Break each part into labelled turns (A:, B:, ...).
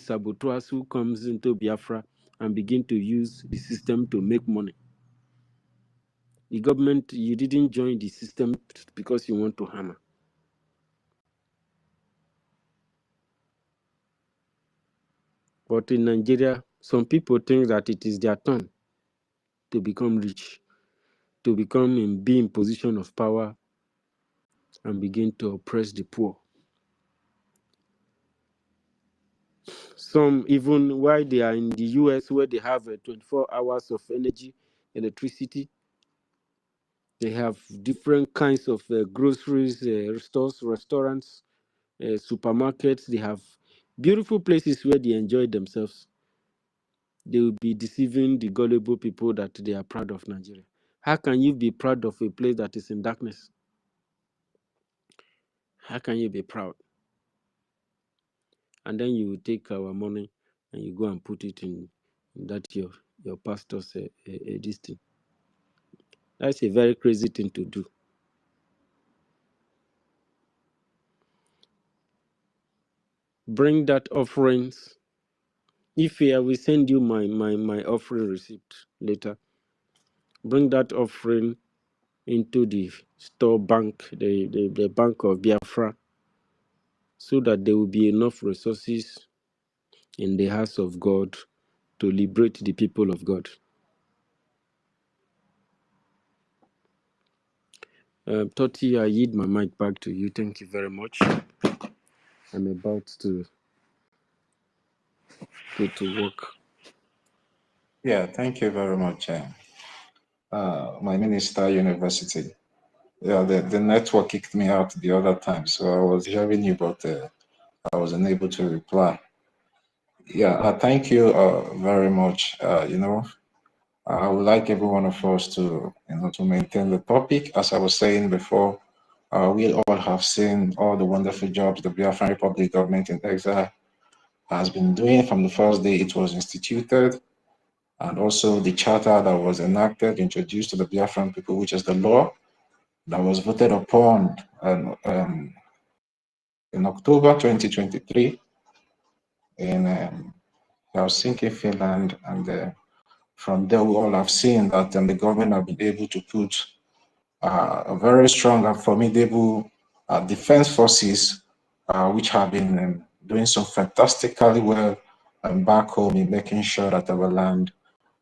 A: saboteurs who comes into Biafra and begin to use the system to make money. The government, you didn't join the system because you want to hammer. But in Nigeria, some people think that it is their turn to become rich, to be in position of power and begin to oppress the poor. Some, even while they are in the US, where they have 24 hours of energy, electricity, they have different kinds of groceries, stores, restaurants, supermarkets. They have beautiful places where they enjoy themselves. They will be deceiving the gullible people that they are proud of Nigeria. How can you be proud of a place that is in darkness? How can you be proud? And then you will take our money and you go and put it in that your pastor's this thing. That's a very crazy thing to do. Bring that offerings. If I will send you my offering receipt later. Bring that offering into the store bank, the Bank of Biafra, so that there will be enough resources in the house of God to liberate the people of God. Toti, I yield my mic back to you. Thank you very much. I'm about to go to work.
B: Yeah, thank you very much. My Minister University. Yeah, the network kicked me out the other time, so I was hearing you, but I was unable to reply. Yeah, thank you very much. I would like every one of us to, to maintain the topic. As I was saying before, we all have seen all the wonderful jobs the Biafran Republic government in exile has been doing from the first day it was instituted, and also the charter that was enacted, introduced to the Biafran people, which is the law that was voted upon in October 2023 in Helsinki, Finland, and from there we all have seen that the government have been able to put a very strong and formidable defense forces, which have been doing so fantastically well back home in making sure that our land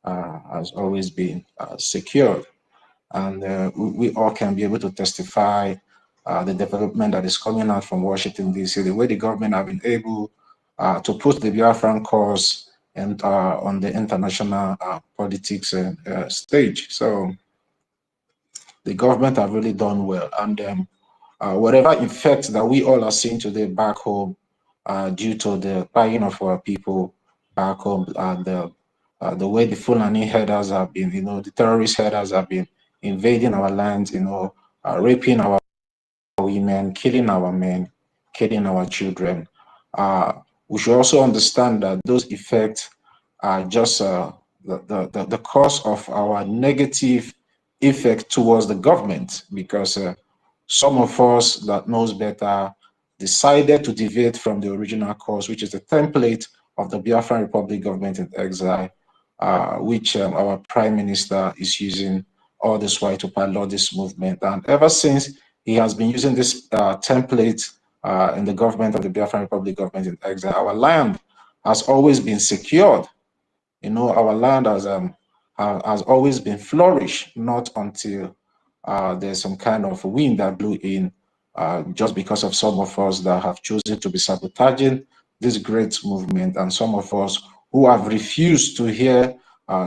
B: has always been secured. And we all can be able to testify the development that is coming out from Washington, D.C., the way the government have been able to put the Biafran cause and on the international politics stage. So the government have really done well. And whatever effects that we all are seeing today back home due to the buying of our people back home, the way the Fulani headers have been, the terrorist headers have been invading our lands, raping our women, killing our men, killing our children. We should also understand that those effects are just the cause of our negative effect towards the government, because some of us that knows better decided to deviate from the original course, which is the template of the Biafran Republic government in exile, which our prime minister is using all this while to pilot this movement. And ever since he has been using this template in the government of the Biafran Republic government in exile, our land has always been secured. Our land has always been flourished, not until there's some kind of wind that blew in, just because of some of us that have chosen to be sabotaging this great movement, and some of us who have refused to hear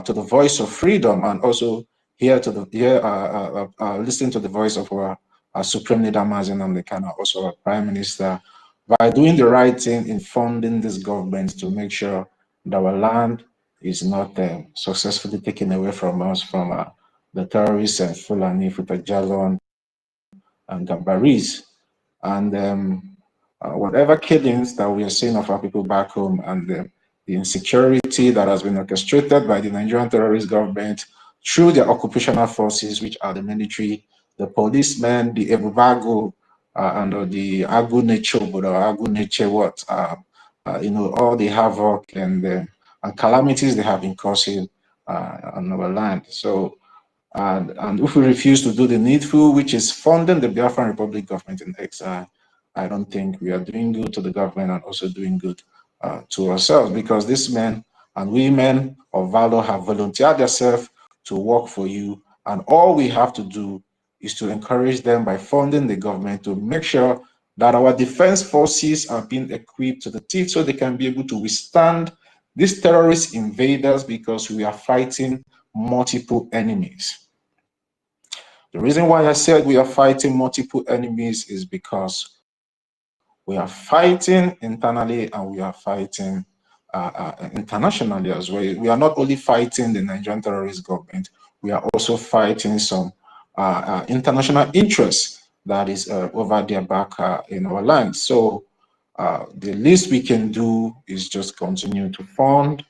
B: to the voice of freedom, and also listen to the voice of our Supreme Leader Mazi Nnamdi Kanu, also our Prime Minister, by doing the right thing in funding this government to make sure that our land is not successfully taken away from us from the terrorists and Fulani, Futajalon, and Gambaris. And whatever killings that we are seeing of our people back home, and the insecurity that has been orchestrated by the Nigerian terrorist government through their occupational forces, which are the military, the policemen, the Ebubago, and the Agu Necho, or Agu Neche, all the havoc and calamities they have been causing on our land. So, and if we refuse to do the needful, which is funding the Biafran Republic government in exile, I don't think we are doing good to the government and also doing good to ourselves, because these men and women of valor have volunteered themselves to work for you, and all we have to do is to encourage them by funding the government to make sure that our defense forces are being equipped to the teeth so they can be able to withstand these terrorist invaders, because we are fighting multiple enemies. The reason why I said we are fighting multiple enemies is because we are fighting internally and we are fighting internationally as well. We are not only fighting the Nigerian terrorist government, we are also fighting some international interests that is over their back in our land. So the least we can do is just continue to fund,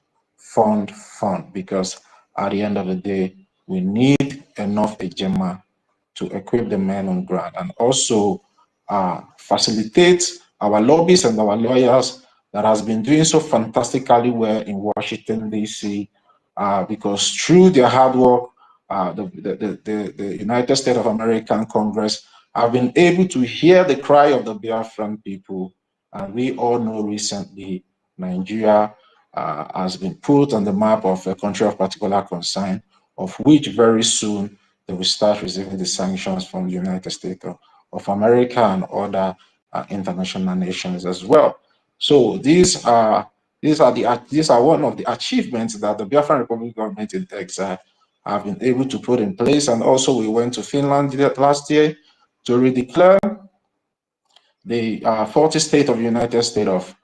B: because at the end of the day, we need enough ejema to equip the men on ground, and also facilitate our lobbyists and our lawyers that has been doing so fantastically well in Washington, D.C., because through their hard work, the United States of American Congress have been able to hear the cry of the Biafran people. And we all know recently Nigeria has been put on the map of a country of particular concern, of which very soon they will start receiving the sanctions from the United States of America and other international nations as well. So these are one of the achievements that the Biafran Republic government in exile have been able to put in place. And also we went to Finland last year to redeclare the 40th state of the United States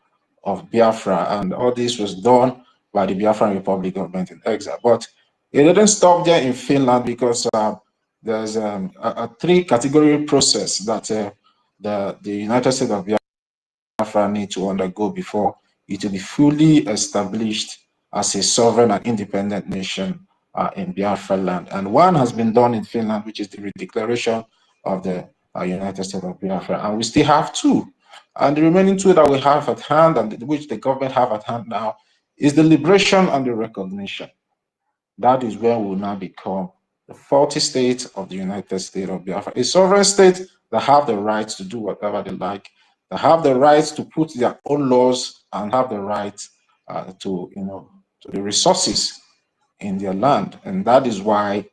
B: of Biafra, and all this was done by the Biafran Republic government in exile. But it didn't stop there in Finland, because there's a three-category process that the United States of Biafra need to undergo before it will be fully established as a sovereign and independent nation in Biafra land. And one has been done in Finland, which is the redeclaration of the United States of Biafra. And we still have two. And the remaining two that we have at hand, and which the government have at hand now, is the liberation and the recognition. That is where we will now become the 40 states of the United States of Biafra, a sovereign state that have the right to do whatever they like, that have the right to put their own laws, and have the right to the resources in their land. And that is why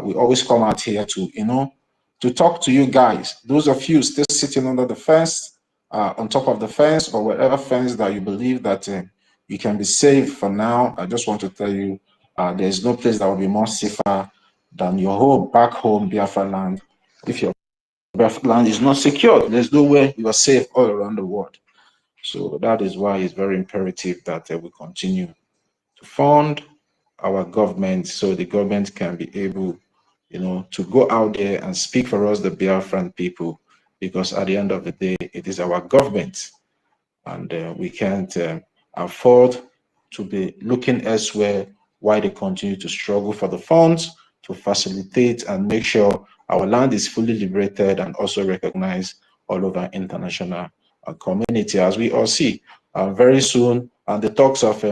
B: we always come out here to talk to you guys. Those of you still sitting under the fence, on top of the fence, or whatever fence that you believe that you can be safe for now, I just want to tell you, there is no place that will be more safer than your home, back home, Biafra land. If your Biafra land is not secured, there's no way you are safe all around the world. So that is why it's very imperative that we continue to fund our government, so the government can be able, to go out there and speak for us, the Biafran people, because at the end of the day, it is our government, and we can't afford to be looking elsewhere while they continue to struggle for the funds to facilitate and make sure our land is fully liberated and also recognized all over international community, as we all see. Very soon, the talks of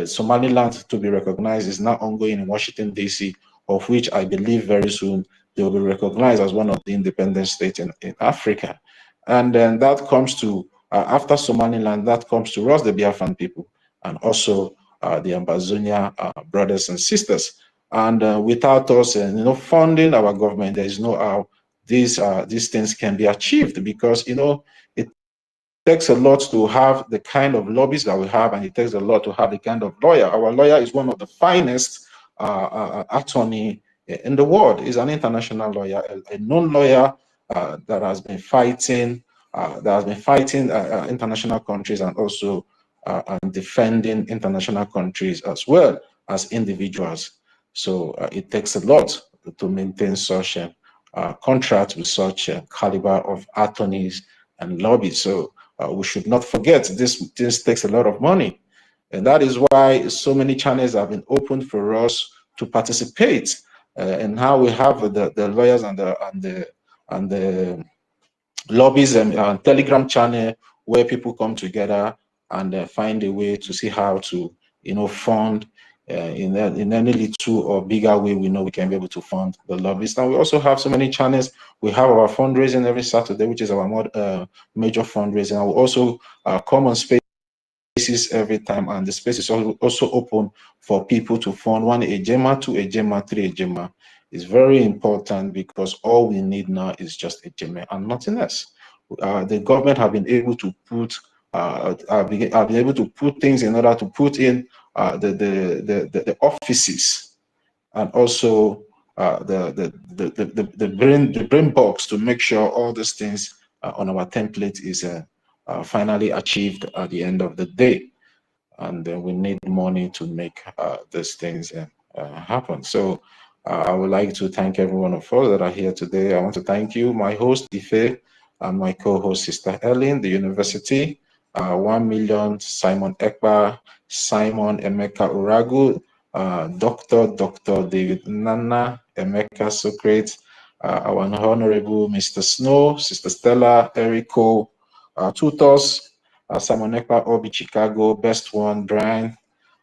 B: Somaliland to be recognized is now ongoing in Washington, D.C., of which I believe very soon they will be recognized as one of the independent states in Africa. And then that comes to, after Somaliland, that comes to us, the Biafran people, and also the Ambazonia brothers and sisters. And without us, funding our government, there is no how these things can be achieved, because it takes a lot to have the kind of lobbies that we have, and it takes a lot to have the kind of lawyer. Our lawyer is one of the finest attorney in the world. He's an international lawyer, a known lawyer that has been fighting international countries, and also defending international countries as well as individuals. So it takes a lot to maintain such contracts with such a caliber of attorneys and lobbies. So we should not forget this takes a lot of money. And that is why so many channels have been opened for us to participate, and how we have the lawyers and the lobbies and Telegram channel where people come together and find a way to see how to, fund in any little or bigger way we know we can be able to fund the lobbyists. And we also have so many channels. We have our fundraising every Saturday, which is our major fundraising. And we also come on spaces every time, and the space is also open for people to fund 1 ejema, 2 ejema, 3 ejema. It's very important because all we need now is just ejema and nothing else. The government have been able to put have been able to put things in order to put in the offices, and also the brain box to make sure all these things on our template is finally achieved at the end of the day. And then we need money to make these things happen. So I would like to thank every one of us that are here today. I want to thank you, my host, Ife, and my co-host, Sister Ellen, the university, 1 million, Simon Ekpa, Simon Emeka Uragu, Dr. David Nana, Emeka Socrates, our Honorable Mr. Snow, Sister Stella, Erico, tutors, Simon Ekpa, Obi Chicago, Best One, Brian,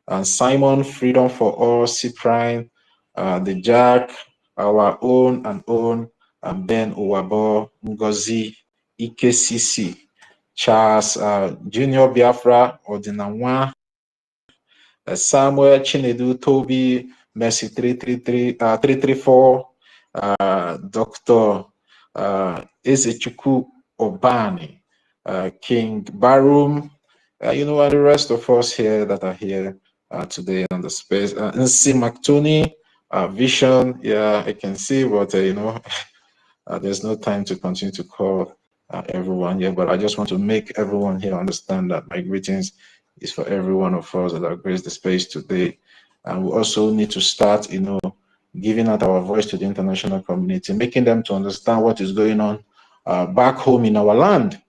B: and Simon, Freedom for All, Cyprian, the Jack, our own, and Ben Owabo, Ngozi, EKCC, Charles, Junior Biafra, Ordinawa, Samuel, Chinedu, Toby, Mercy 334, Dr. Ezechukwu Obani, King Barum, and the rest of us here that are here today on the space. Nsi Maktuni, Vision, yeah, I can see, but there's no time to continue to call everyone here, but I just want to make everyone here understand that my greetings is for every one of us that have graced the space today. And we also need to start, giving out our voice to the international community, making them to understand what is going on back home in our land,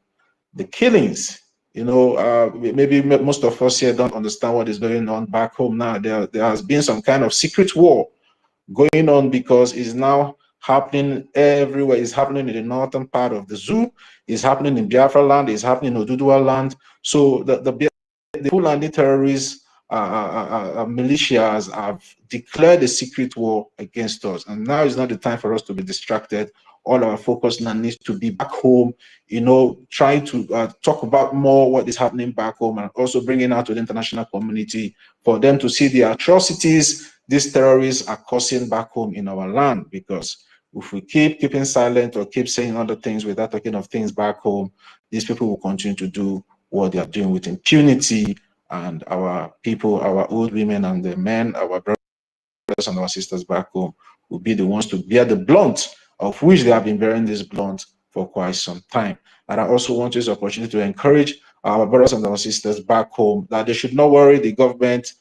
B: the killings. Maybe most of us here don't understand what is going on back home now. There has been some kind of secret war going on because it's now happening everywhere. It's happening in the northern part of the zoo. It's happening in Biafra land. It's happening in Oduduwa land. So the Fulani terrorists, militias have declared a secret war against us. And now is not the time for us to be distracted. All our focus now needs to be back home, trying to talk about more what is happening back home, and also bringing out to the international community for them to see the atrocities these terrorists are causing back home in our land. Because if we keeping silent or keep saying other things without talking of things back home, these people will continue to do what they are doing with impunity, and our people, our old women and the men, our brothers and our sisters back home will be the ones to bear the blunt, of which they have been bearing this blunt for quite some time. And I also want this opportunity to encourage our brothers and our sisters back home that they should not worry. The government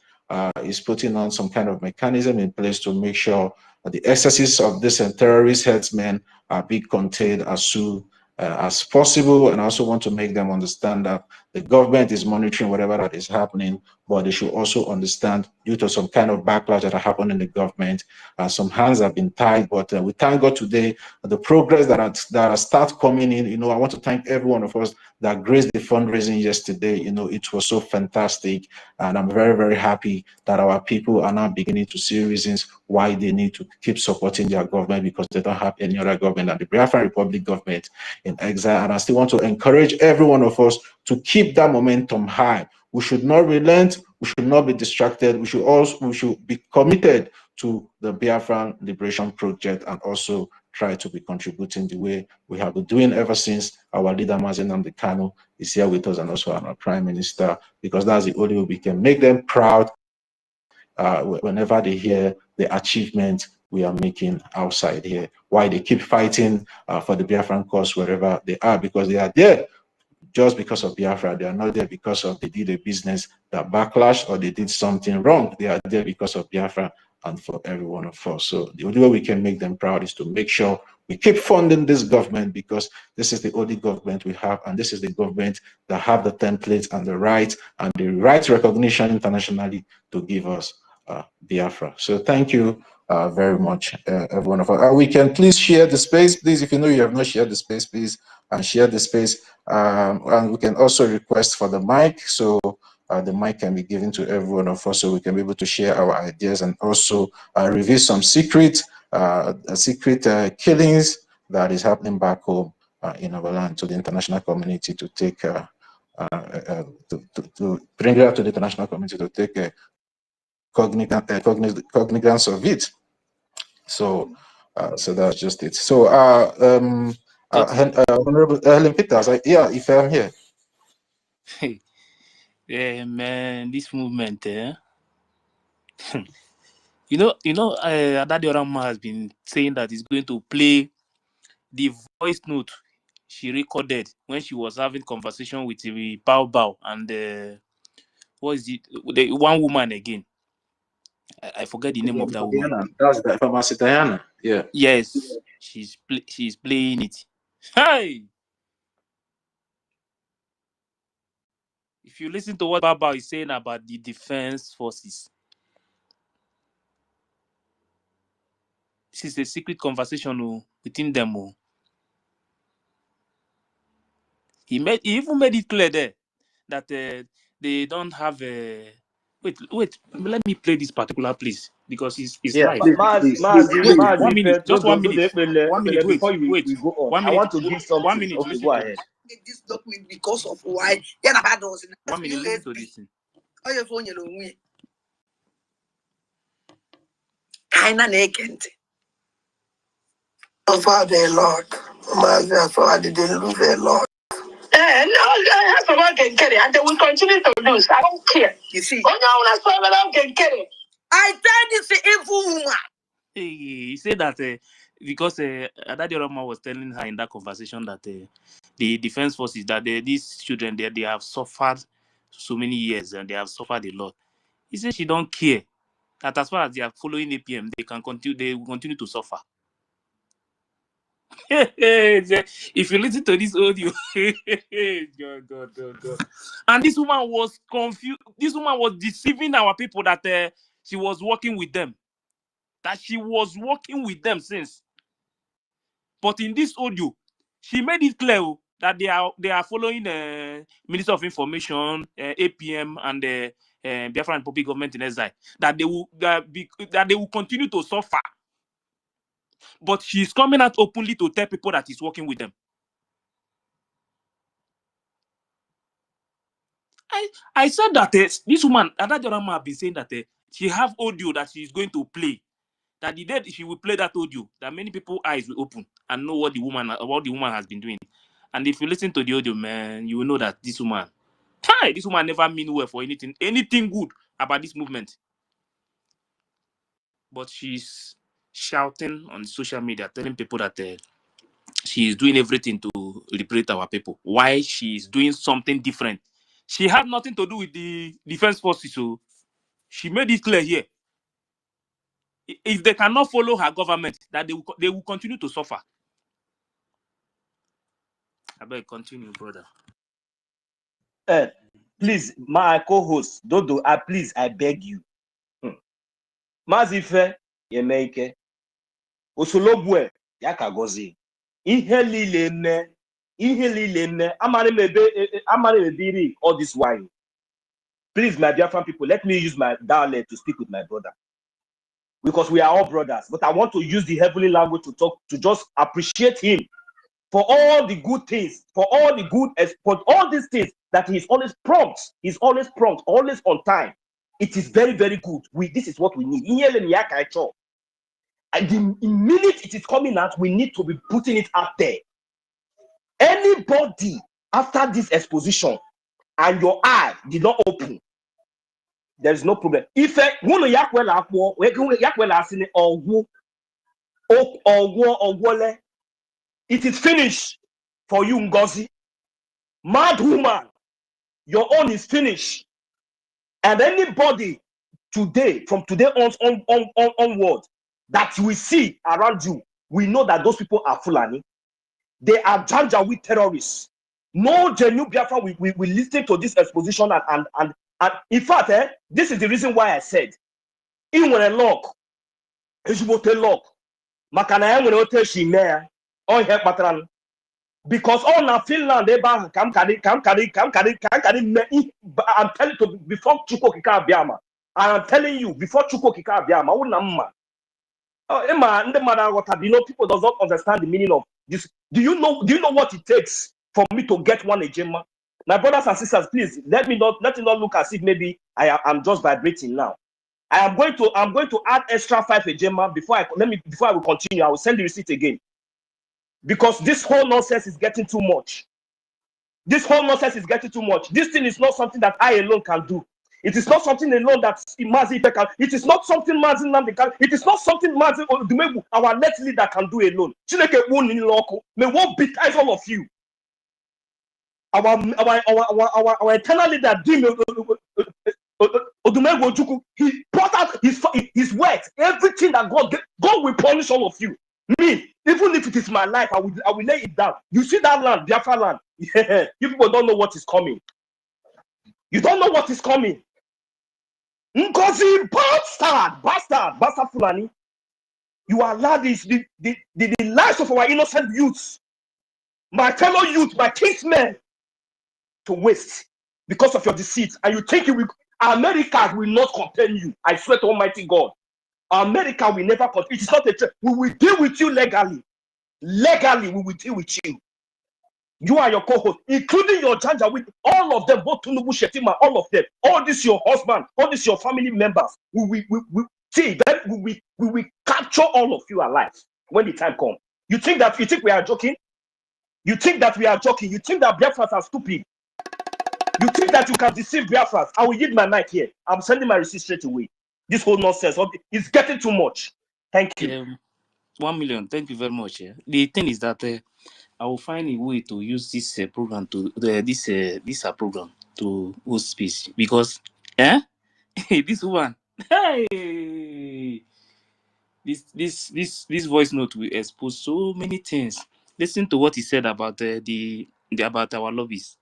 B: is putting on some kind of mechanism in place to make sure that the excesses of these terrorist headsmen are being contained as soon as possible. And I also want to make them understand that the government is monitoring whatever that is happening, but they should also understand, due to some kind of backlash that happened in the government, some hands have been tied. But we thank God today, the progress that start coming in. I want to thank every one of us that graced the fundraising yesterday. It was so fantastic, and I'm very, very happy that our people are now beginning to see reasons why they need to keep supporting their government, because they don't have any other government than the Biafran Republic government in exile. And I still want to encourage every one of us to keep that momentum high. We should not relent. We should not be distracted. We should be committed to the Biafran Liberation Project, and also try to be contributing the way we have been doing ever since our leader Mazi Nnamdi Kanu is here with us, and also our Prime Minister, because that's the only way we can make them proud whenever they hear the achievement we are making outside here. Why they keep fighting for the Biafran cause wherever they are, because they are there just because of Biafra. They are not there because of they did a business that backlash or they did something wrong. They are there because of Biafra and for every one of us. So the only way we can make them proud is to make sure we keep funding this government, because this is the only government we have, and this is the government that have the templates and the right recognition internationally to give us Biafra. So thank you very much, everyone of us. We can please share the space, please. If you know you have not shared the space, please share the space. And we can also request for the mic, so the mic can be given to every one of us, so we can be able to share our ideas and also reveal some secret killings that is happening back home in our land, to the international community to take to bring it out to the international community to take cognizance of it. So, so that's just it. So, Honorable Helen Peters, yeah, if I'm here.
C: Yeah, man, this movement, Daddy Orama has been saying that he's going to play the voice note she recorded when she was having conversation with the Bao Bao and what is it? The one woman again. I forget the name of that woman.
B: Diana, that's the pharmacy Diana. Yeah.
C: Yes, she's playing it. Hey, if you listen to what Baba is saying about the defense forces, this is a secret conversation within them. He even made it clear there that they don't have a. Wait, let me play this particular place because it's live.
B: Please,
C: 1 minute, just 1 minute. 1 minute,
D: before
C: wait.
D: we go on,
C: 1 minute.
D: I want to give something.
C: 1 minute,
D: Okay, go ahead.
E: This document because of why. Yeah, I had those.
C: 1 minute, listen to this thing.
E: Oh, your phone, you know me. Kinda naked. So far, they Lord. So I didn't lose a lot. No, someone can carry, and they will continue to lose. I don't care. You see, someone can carry. I tried this evil woman.
C: He said that because Adadi Rama was telling her in that conversation that the defense forces, that these children they have suffered so many years and they have suffered a lot. He said she don't care that as far as they are following APM, they will continue to suffer. If you listen to this audio, God. And this woman was confused. This woman was deceiving our people that she was working with them. That she was working with them since. But in this audio, she made it clear that they are following Minister of Information, APM, and the Biafran Public Government in exile. That they will continue to suffer. But she's coming out openly to tell people that he's working with them. I said that this woman, Adadi Rama, have been saying that she have audio that she's going to play. That the day she will play that audio, that many people's eyes will open and know what the woman has been doing. And if you listen to the audio, man, you will know that this woman never mean well for anything good about this movement. But she's shouting on social media, telling people that she is doing everything to liberate our people. Why she is doing something different? She had nothing to do with the defense forces, so she made it clear here. If they cannot follow her government, that they will continue to suffer. I beg, continue, brother.
D: Please, my co-host, Dodo, please, I beg you. Mazife, Yemeke, Osolobwe, Yakagozi, Ihe lile Amare all this while. Please, my Biafran people, let me use my dialect to speak with my brother. Because we are all brothers, but I want to use the heavenly language to talk, to just appreciate him for all the good things, for all these things that he's always prompt. He's always prompt, always on time. It is very, very good. This is what we need. And the minute it is coming out, we need to be putting it out there. Anybody after this exposition and your eye did not open, there is no problem. If it is finished for you, NGOZI. Mad woman, your own is finished. And anybody today, from today onward, that we see around you, we know that those people are Fulani. They are Janjaweed terrorists. No genuine Biafra we listen to this exposition and in fact, this is the reason why I said In when a lock, is what a lock. Makana when hotel she mayor on her patron. Because all na Finland, they ban come carry. I'm telling you before Chuko Kika Biama. I am telling you before Chuko Kika Biama, Unamma. Emma, the mother what you know, people does not understand the meaning of this. Do you know what it takes for me to get one agema? My brothers and sisters, please let it not look as if maybe I'm just vibrating now. I'm going to add extra 5 agema before I will continue. I will send the receipt again. Because this whole nonsense is getting too much. This whole nonsense is getting too much. This thing is not something that I alone can do. It is not something alone that Mazi can. It is not something Mazi Namdi can. It is not something Mazi or our next leader can do alone. Chineke won in local. May one baptize all of you. Our eternal leader, he brought out his words. Everything that God will punish all of you. Me, even if it is my life, I will lay it down. You see that land, Biafra land. Yeah, you people don't know what is coming. You don't know what is coming. NGOZI, bastard Fulani. You allow the lives of our innocent youths, my fellow youth, my kinsmen, to waste because of your deceit. And you think America will not contain you. I swear to Almighty God. America will never contain. It is not a trade. We will deal with you legally. Legally, we will deal with you. You are your co-host, including your janja with all of them, both Tunubu, Shetima, all of them. All this your husband, all this your family members. We will capture all of you alive when the time comes. You think we are joking? You think that we are joking? You think that Biafrans are stupid? You think that you can deceive Biafrans? I will yield my mic here. I'm sending my receipt straight away. This whole nonsense is getting too much. Thank you.
C: 1 million. Thank you very much. The thing is that I will find a way to use this program to this program to host speech because this one, hey, this voice note will expose so many things. Listen to what he said about about our lobbies.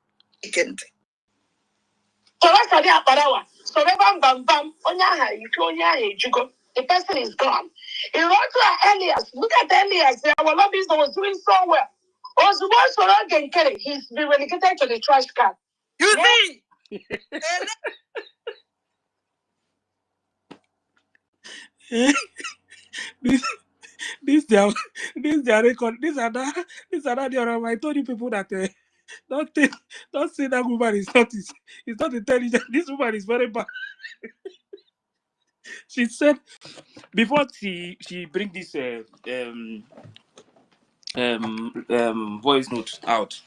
E: The person is gone. He wrote to Elias. Look at Elias. Our lobbies was doing so well. He's been relegated to the trash can. You see?
C: Their record. These are not the other. I told you people that don't say that woman is not intelligent. This woman is very bad. She said before she bring this voice note out,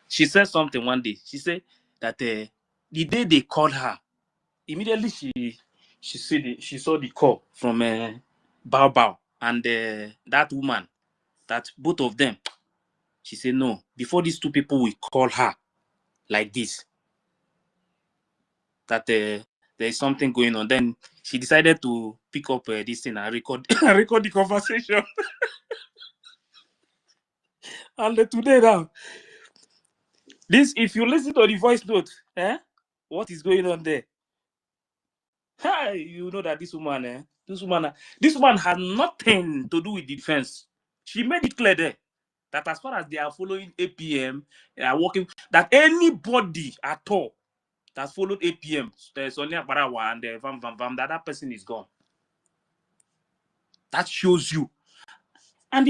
C: she said something one day. She said that the day they called her, immediately she saw the call from Bao and that woman, that both of them. She said no. Before these two people will call her like this, that there is something going on. Then she decided to pick up this thing and record record the conversation. And today now, this, if you listen to the voice note, what is going on there? Hey, you know that this woman has nothing to do with defense. She made it clear there that as far as they are following APM, they are working, that anybody at all that's followed APM, Sonia Barawa and that person is gone. That shows you. And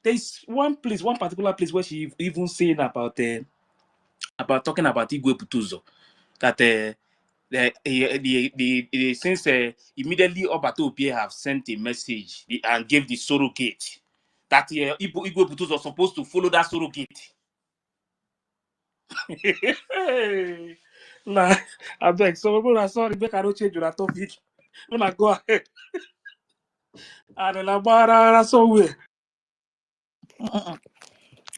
C: there's one particular place where she even saying about talking about Igwe Butuzo, that since immediately Obato Opie have sent a message and gave the surrogate that Igwe Butuzo was supposed to follow that surrogate. Nah, I beg. So when I saw Rebecca, I don't change your topic. When I go ahead, and so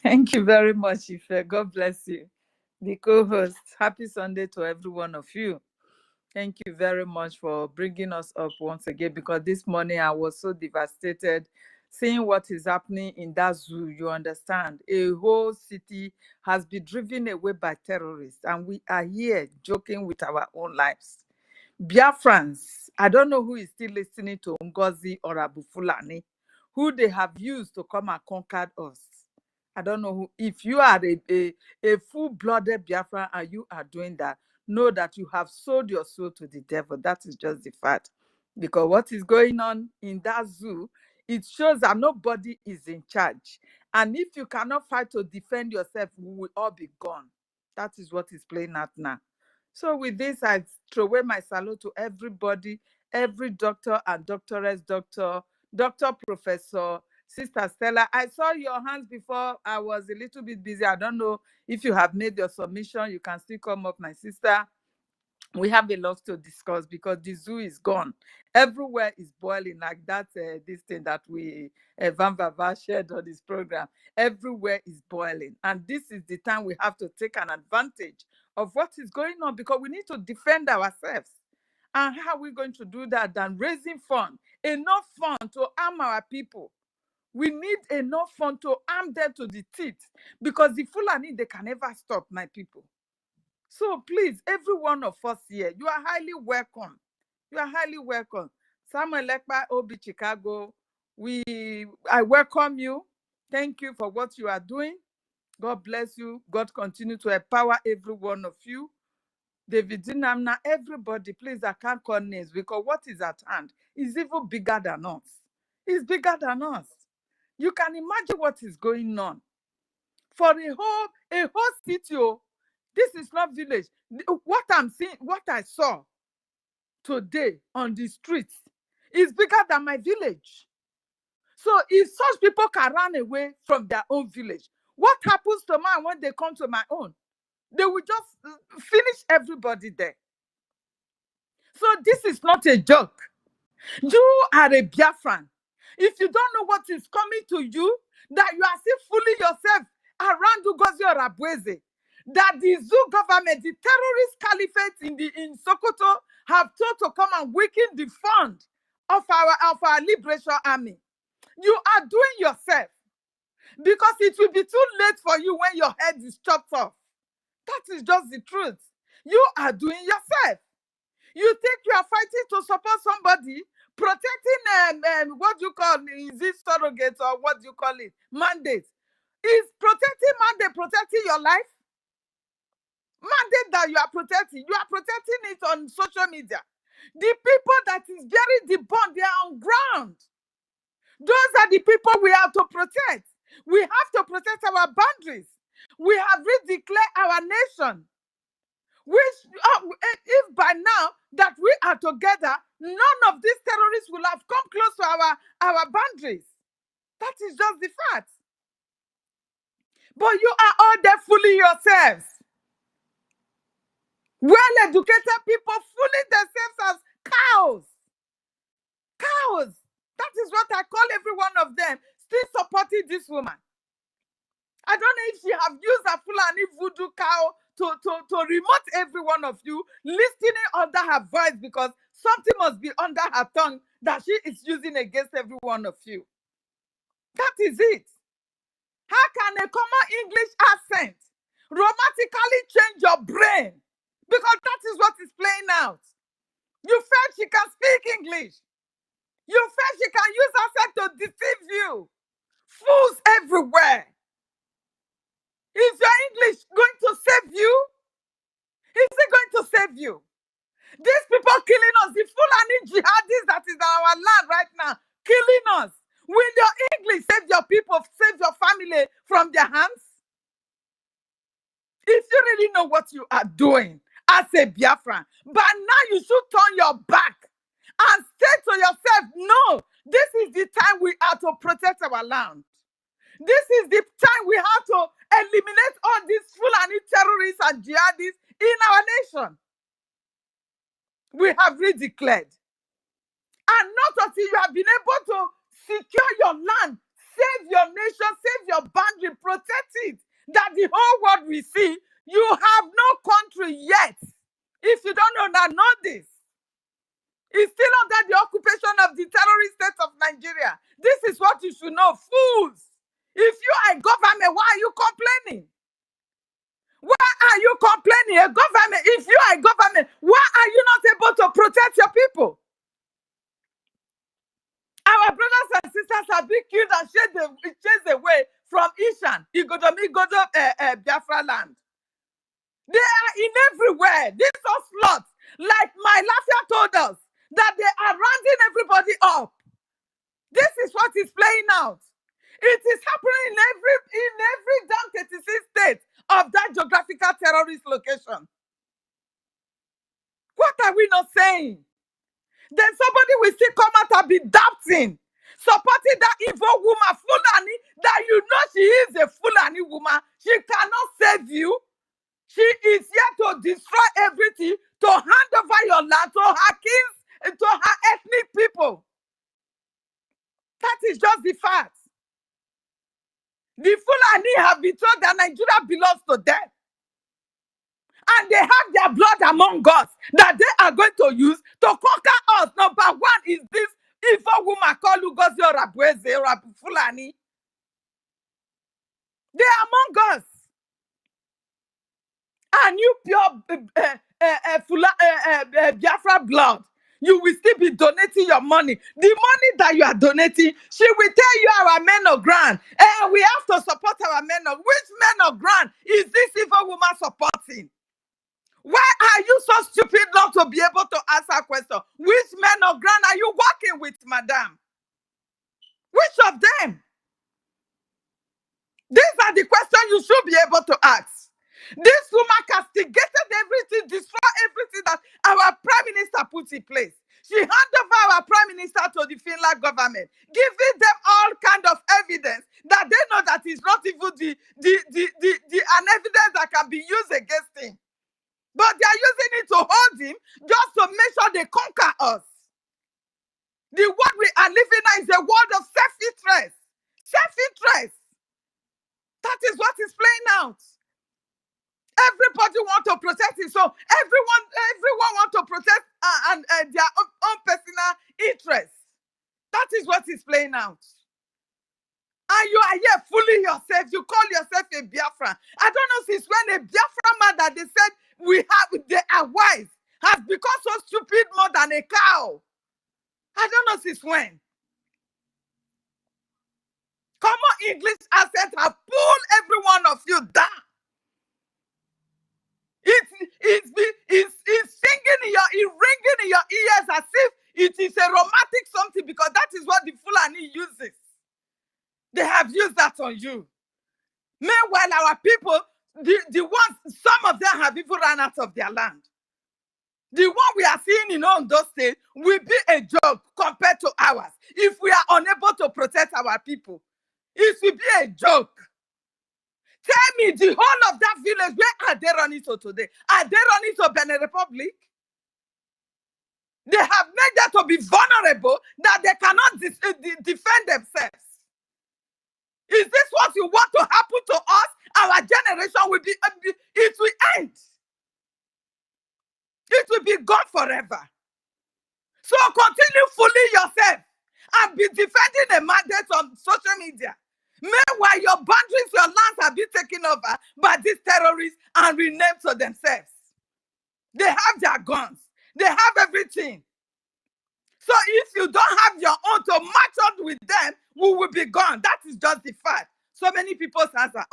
F: Thank you very much, Ife. God bless you. The co-host. Happy Sunday to every one of you. Thank you very much for bringing us up once again, because this morning I was so devastated seeing what is happening in that zoo. You understand? A whole city has been driven away by terrorists, and we are here joking with our own lives. Biafrans, I don't know who is still listening to NGOZI or Abu Fulani, who they have used to come and conquer us. I don't know who. If you are a full-blooded Biafra and you are doing that, know that you have sold your soul to the devil. That is just the fact. Because what is going on in that zoo, it shows that nobody is in charge. And if you cannot fight to defend yourself, we will all be gone. That is what is playing out now. So with this, I throw away my salute to everybody, every doctor and doctoress, doctor, professor, Sister Stella. I saw your hands before. I was a little bit busy. I don't know if you have made your submission. You can still come up, my sister. We have a lot to discuss because the zoo is gone. Everywhere is boiling, like that, this thing that we, Van Vava shared on this program. Everywhere is boiling. And this is the time we have to take an advantage of what is going on because we need to defend ourselves. And how are we going to do that than raising funds, enough funds to arm our people? We need enough funds to arm them to the teeth because the Fulani, they can never stop, my people. So please, every one of us here, you are highly welcome. You are highly welcome. Samuel Lekpa, Obi Chicago, I welcome you. Thank you for what you are doing. God bless you. God continue to empower every one of you. David Dinamna, everybody, please, I can't call names because what is at hand is even bigger than us. It's bigger than us. You can imagine what is going on. For a whole city, this is not village. What I'm seeing, what I saw today on the streets is bigger than my village. So if such people can run away from their own village, what happens to mine when they come to my own? They will just finish everybody there. So this is not a joke. You are a Biafran. If you don't know what is coming to you, that you are still fooling yourself around Ugozi or Abueze, that the zoo government, the terrorist caliphate in Sokoto, have told to come and weaken the fund of our liberation army. You are doing yourself because it will be too late for you when your head is chopped off. That is just the truth. You are doing yourself. You think you are fighting to support somebody, protecting what you call, is it surrogate or what do you call it? Mandate. Is protecting mandate protecting your life? Mandate that you are protecting it on social media. The people that is bearing the bond, they are on ground. Those are the people we have to protect. We have to protect our boundaries. We have redeclared our nation. Which, if by now that we are together, none of these terrorists will have come close to our boundaries. That is just the fact. But you are all there fooling yourselves. Well-educated people fooling themselves as cows. Cows. That is what I call every one of them, still supporting this woman. I don't know if she have used a Fulani voodoo cow to remote every one of you listening under her voice because something must be under her tongue that she is using against every one of you. That is it. How can a common English accent romantically change your brain? Because that is what is playing out. You felt she can speak English. You felt she can use accent to deceive you. Fools everywhere. Is your English going to save you? Is it going to save you? These people killing us, the Fulani jihadis that is our land right now, killing us. Will your English save your people, save your family from their hands? If you really know what you are doing as a Biafran, but now you should turn your back and say to yourself, no, this is the time we are to protect our land. This is the time we have to eliminate all these Fulani terrorists and jihadists in our nation. We have redeclared. And not until you have been able to secure your land, save your nation, save your boundary, protect it, that the whole world will see you have no country yet. If you don't know that, know this. It's still under the occupation of the terrorist state of Nigeria. This is what you should know, fools. If you are a government, why are you complaining? Why are you complaining? A government, if you are a government, why are you not able to protect your people? have been killed and chased away from Ishan, Igodo, Biafra land. They are in everywhere. These are sluts. Like my Lafia told us, that they are rounding everybody up. This is what is playing out. It is happening in every damn 36 states of that geographical terrorist location. What are we not saying? Then somebody will still come out and be doubting, supporting that evil woman, Fulani, that you know she is a Fulani woman. She cannot save you. She is here to destroy everything, to hand over your land to her kings and to her ethnic people. That is just the fact. The Fulani have been told that Nigeria belongs to them. And they have their blood among us that they are going to use to conquer us. Number one is this evil woman called Ngozi or Fulani. They are among us. And you pure Biafra blood, you will still be donating your money. The money that you are donating, she will tell you our men of ground. And we have to support our men of. Which men of ground is this evil woman supporting? Why are you so stupid not to be able to answer question? Which men of ground are you working with, madam? Which of them? These are the questions you should be able to ask. This woman castigated everything, destroyed everything that our prime minister put in place. She handed over our prime minister to the Finland government, giving them all kind of evidence that they know that is not even an evidence that can be used against him. But they are using it to hold him just to make sure they conquer us. The world we are living now is a world of self-interest. Self-interest. That is what is playing out. Everybody wants to protect it. So everyone wants to protect their own personal interests. That is what is playing out. And you are here fooling yourself. You call yourself a Biafran. I don't know since when a Biafra man that they said they are wise has become so stupid more than a cow. I don't know since when. Common English accent have pulled every one of you down. It's singing ringing in your ears as if it is a romantic something, because that is what the Fulani uses. They have used that on you. Meanwhile, our people, the ones, some of them have even run out of their land. The one we are seeing in Ondo State will be a joke compared to ours. If we are unable to protect our people, it will be a joke. Tell me, the whole of that village, where are they running to today? Are they running to Benin Republic? They have made them to be vulnerable, that they cannot defend themselves. Is this what you want to happen to us? Our generation will be, it will end. It will be gone forever. So continue fooling yourself and be defending a mandate on social media. Meanwhile, your boundaries, your lands have been taken over by these terrorists and renamed to themselves. They have their guns. They have everything. So if you don't have your own to match up with them, we will be gone. That is just the fact. So many people's hands are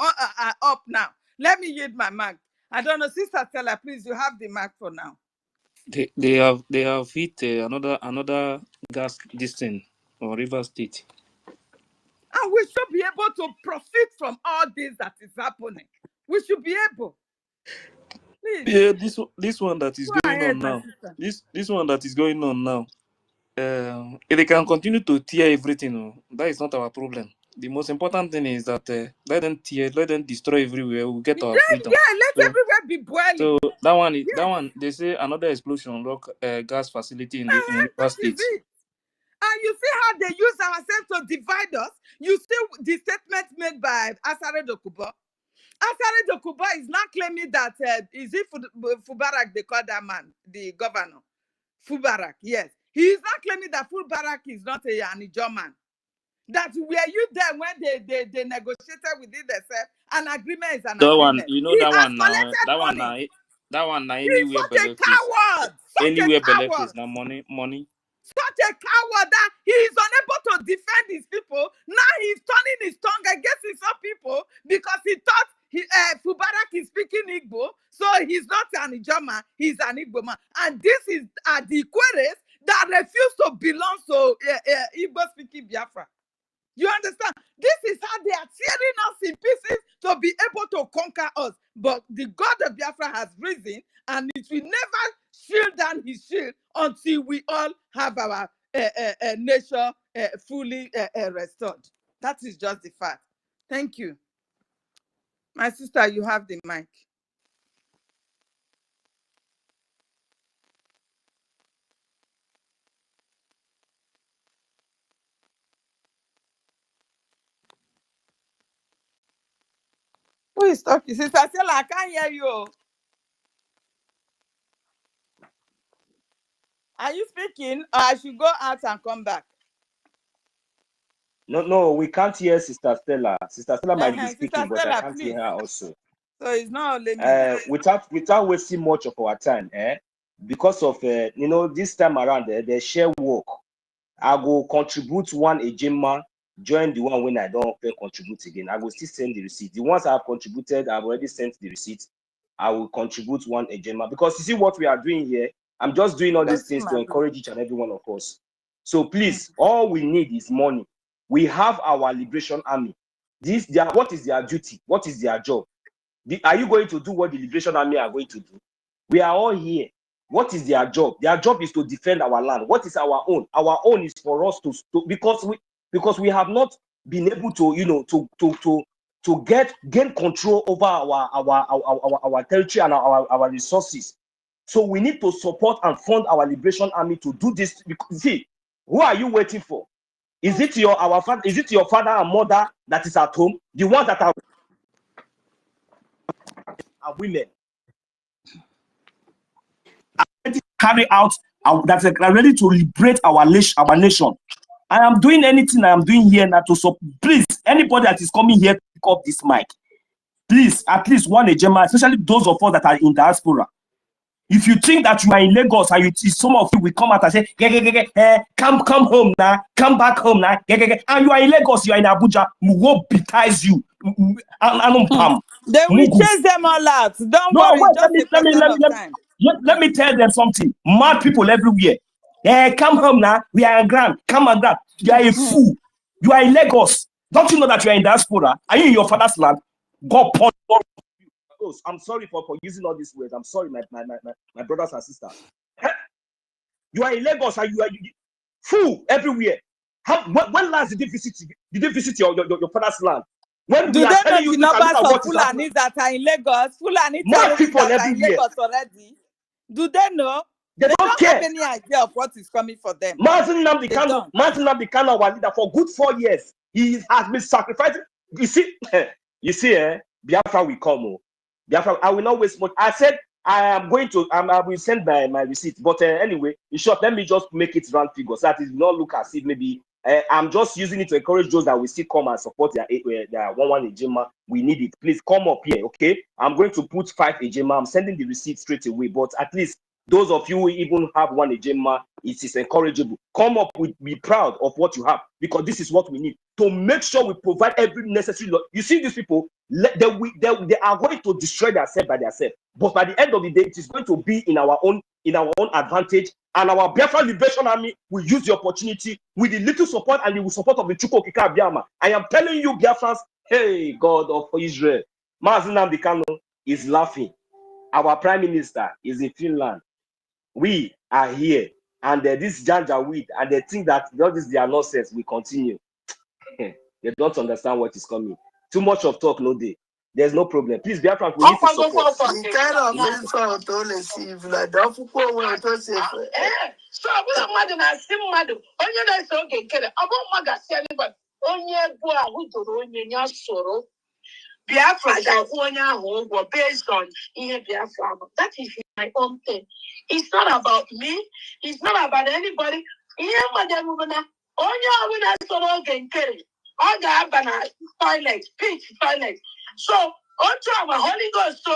F: up now. Let me yield my mic. I don't know, Sister Stella, please, you have the mic for now.
C: They have hit another gas thing or river state.
F: And we should be able to profit from all this that is happening. We should be able. Please.
C: Yeah, this one that is going on now. This one that is going on now. If they can continue to tear everything, that is not our problem. The most important thing is that let them tear, let them destroy everywhere. We'll get our freedom.
F: Yeah, let everywhere be boiling.
C: So that one, they say another explosion rock gas facility in River State.
F: And you see how they use ourselves to divide us. You see the statement made by Asare Dokubo. Asare Dokubo is not claiming that, is it Fubarak, they call that man, the governor? Fubarak, yes. He is not claiming that Fubarak is not an Ijaw man. That were you there when they negotiated within themselves? An agreement is an agreement.
C: One, you know, that one now. That one now. Anywhere
F: He's such a coward.
C: Anywhere benefits now. Money.
F: Such a coward that he is unable to to defend his people. Now he's turning his tongue against his own people because he thought Fubarak is speaking Igbo, so he's not an Ijoma, he's an Igbo man. And this is the Ikweres that refuse to belong to Igbo-speaking Biafra. You understand? This is how they are tearing us in pieces to be able to conquer us. But the God of Biafra has risen, and it will never shield down his shield until we all have our nation fully restored. That is just the fact. Thank you. My sister, you have the mic. Who is talking? Sister Stella, I can't hear you. Are you speaking, or I should go out and come back?
D: No, we can't hear Sister Stella. Sister Stella might be speaking,
F: Sister
D: but
F: Stella,
D: I can't hear her also.
F: So it's not only me.
D: Without wasting much of our time, because of this time around, the share work, I will contribute one Ejima, join the one when I don't contribute again. I will still send the receipt. The ones I have contributed, I've already sent the receipt. I will contribute one Ejima, because you see what we are doing here. I'm just doing all these things to encourage each and every one of us. So please, all we need is money. We have our Liberation Army. What is their duty? What is their job? Are you going to do what the Liberation Army are going to do? We are all here. What is their job? Their job is to defend our land. What is our own? Our own is for us to because we have not been able to gain control over our territory and our resources. So we need to support and fund our Liberation Army to do this. See, who are you waiting for? Is it your father and mother that is at home? The ones that are women are ready to carry out that are ready to liberate our nation. I am doing anything I am doing here now to support. Please, anybody that is coming here to pick up this mic, please, at least one Ejema, especially those of us that are in diaspora. If you think that you are in Lagos and some of you will come out and say, come home now, come back home now, and you are in Lagos, you are in Abuja, we will baptize you.
F: They will chase them all out. Don't worry,
D: let me tell them something. Mad people everywhere. Come home now, we are in Grand, come and Grand. You are a fool. You are in Lagos. Don't you know that you are in diaspora? Are you in your father's land? God punish you. I'm sorry for using all these words. I'm sorry, my brothers and sisters. You are in Lagos and you are fool everywhere. When last did you visit your father's land? When
F: do
D: we
F: they
D: are telling
F: know
D: you
F: the numbers of Fulanis that are in Lagos? Fulani terrorists that are in Lagos already? Do they know? They don't have any idea of what is coming for them.
D: Martin Nnamdi Kanu, our leader, for good 4 years, he has been sacrificing. You see, Biafra will come. Biafra, I will not waste much. I said I will send my receipt. But anyway, in short, let me just make it round figures so that it will not look as if maybe I'm just using it to encourage those that will still come and support their 1 Ejima. We need it. Please come up here, okay? I'm going to put 5 Ejima. I'm sending the receipt straight away. But at least those of you who even have 1 Ejima, it is encourageable. Come up with, be proud of what you have, because this is what we need to make sure we provide every necessary. You see, these people, they are going to destroy themselves by themselves. But by the end of the day, it is going to be in our own advantage. And our Biafra Liberation Army will use the opportunity with the little support and the support of the Chukwu Okike Abiyama. I am telling you, Biafrans, hey, God of Israel, Mazi Nnamdi Kanu is laughing. Our Prime Minister is in Finland. We are here, and this Janjaweed, and they think that all this their nonsense will continue. They don't understand what is coming. Too much of talk, no day. There's no problem. Please, Biafra, we need to support.
E: So we don't imagine I see madu. Onye na so okay kere. Abo maga si anybody. Onye go a who do onye nya soro. Biafra ga onye ahụ ụgwọ based on ihe Biafra. That is my own thing. It's not about me. It's not about anybody. Ihe mmadụ na onye ahụ na soro oge nkere. Ọ ga-aba na toilet, pitch toilet. So, otu our Holy Ghost, so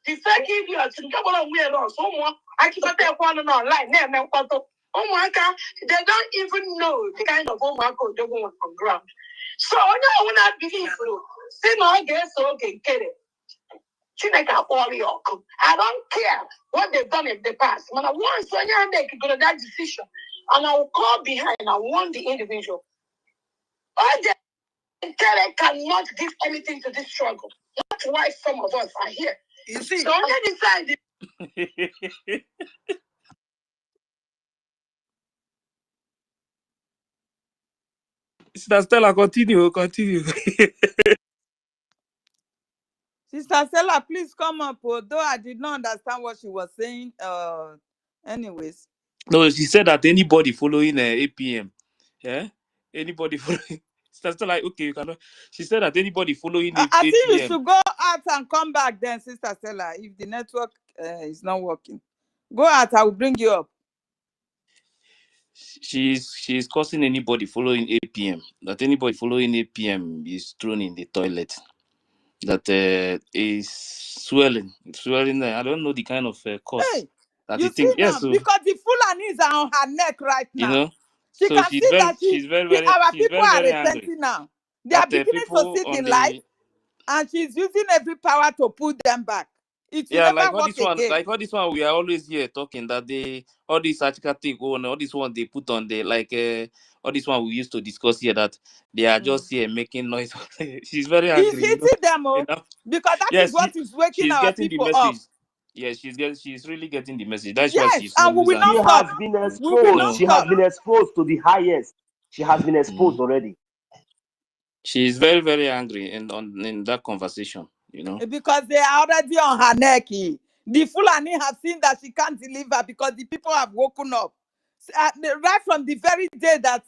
E: the fake idiots nke gbara onwe ya ọsọ ụmụ akịkọta ekwe ọnụ n'online na-eme mkpọtụ. Omwaka, they don't even know the kind of Omwaka they want on ground. So now when I believe you, say no, I guess okay, get it. I don't care what they've done in the past. When I want Sonia make that decision, and I will call behind and I want the individual. They cannot give anything to this struggle. That's why some of us are here. You see, so on the side.
C: Sister Stella, continue.
F: Sister Stella, please come up. Although I did not understand what she was saying. Anyways.
C: No, she said that anybody following APM, yeah, anybody following. Sister Stella, okay, you cannot. She said that anybody following
F: I think you
C: APM.
F: should go out and come back then, Sister Stella, if the network is not working. Go out, I will bring you up.
C: She's causing anybody following APM. That anybody following APM is thrown in the toilet. That is swelling. I don't know the kind of cause.
F: Hey,
C: that
F: you see now,
C: so,
F: because the Fulanis are on her neck right
C: you
F: now.
C: know,
F: She
C: so
F: can see that our
C: she's
F: people
C: very,
F: are
C: very angry.
F: repenting now. They
C: That
F: are beginning to
C: people
F: see the
C: on
F: light,
C: the
F: and she's using every power to put them back. It will
C: like
F: never
C: all
F: work
C: this one,
F: again.
C: we are always here talking that all this article take on, all this one they put on the all this one we used to discuss here, that they are just here making noise. She's very
F: He's
C: angry,
F: hitting them, because that is
C: Yes,
F: what is waking
C: she's
F: our
C: getting the
F: people up.
C: message. Yes, she's really getting the message. That's why
F: Yes,
C: she's
F: and we
C: always
F: will not
D: She
C: angry.
F: stop.
D: has been
F: We will
D: exposed.
F: not
D: She has
F: stop.
D: been exposed to the highest. She has been exposed already.
C: She's very, very angry in that conversation,
F: Because they are already on her neck. The Fulani have seen that she can't deliver because the people have woken up. Right from the very day that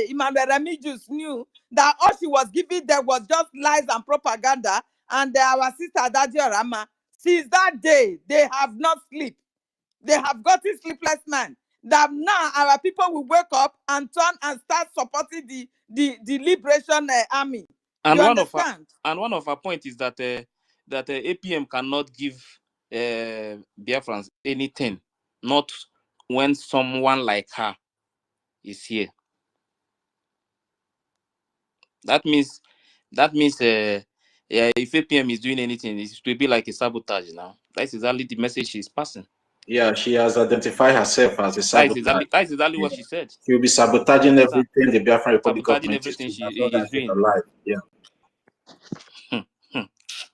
F: Emmanuel Remigius knew that all she was giving them was just lies and propaganda, and our sister Dadio Rama, since that day, they have not slept. They have gotten sleepless man. That now our people will wake up and turn and start supporting the liberation army.
C: And
F: You understand?
C: one of her points is that APM cannot give Biafrans anything, not when someone like her is here. That means if APM is doing anything, it will be like a sabotage now. That's exactly the message she's passing.
B: Yeah, she has identified herself as a saboteur.
C: That's exactly what she said.
B: She'll be sabotaging everything the Biafran Republic
C: Sabotaging
B: government is
C: everything
B: doing as
C: she
B: long
C: is
B: as she's
C: doing.
B: alive. Yeah.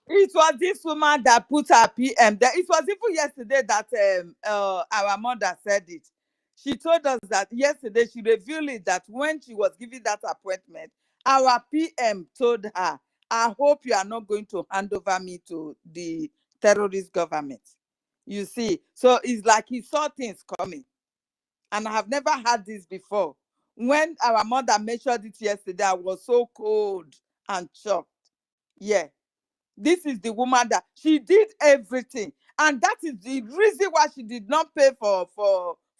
F: It was this woman that put her PM there. It was even yesterday that our mother said it. She told us that yesterday, she revealed it, that when she was giving that appointment, our PM told her, I hope you are not going to hand over me to the terrorist government. You see, so it's like he saw things coming. And I have never had this before. When our mother mentioned it yesterday, I was so cold and shocked. Yeah. This is the woman that she did everything, and that is the reason why she did not pay for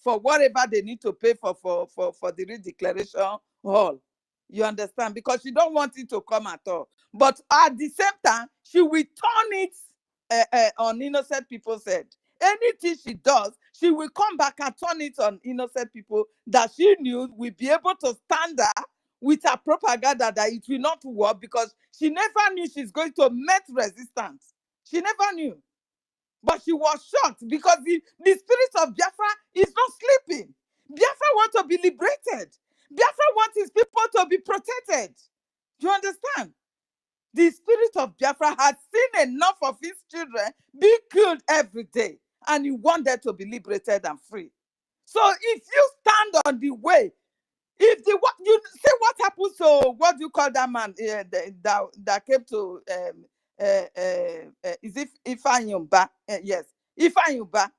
F: whatever they need to pay for the redeclaration hall. You understand? Because she don't want it to come at all. But at the same time, she will turn it on innocent people's head. Anything she does, she will come back and turn it on innocent people that she knew will be able to stand her with her propaganda that it will not work, because she never knew she's going to meet resistance. She never knew. But she was shocked because the spirit of Biafra is not sleeping. Biafra wants to be liberated. Biafra wants his people to be protected. Do you understand? The spirit of Biafra has seen enough of his children being killed every day, and he wants them to be liberated and free. So if you stand on the way, if you see what happens to what do you call that man that came to is it Ifeanyi? Yes, Ifeanyi.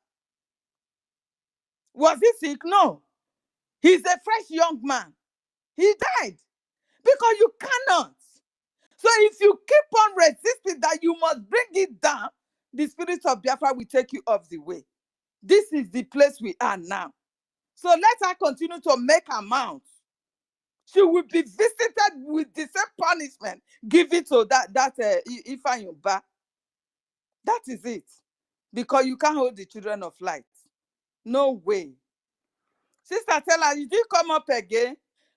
F: Was he sick? No, he's a fresh young man. He died because you cannot. So if you keep on resisting that, you must bring it down. The spirit of Biafra will take you off the way. This is the place we are now. So let her continue to make amount. She will be visited with the same punishment given to that Ifeanyi. That is it. Because you can't hold the children of light. No way. Sister Tella, you did come up again.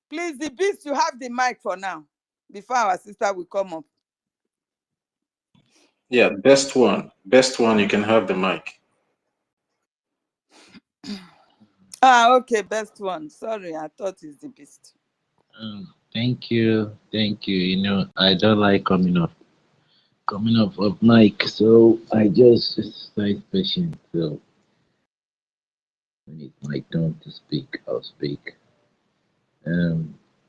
F: Please, the beast, you have the mic for now, before our sister will come up.
B: Yeah, best one. Best one, you can have the mic.
F: Ah, okay, best one. Sorry, I thought it's the beast.
G: Thank you. You know, I don't like coming up of mic, so I just exercise patience. So when it's my turn to speak, I'll speak.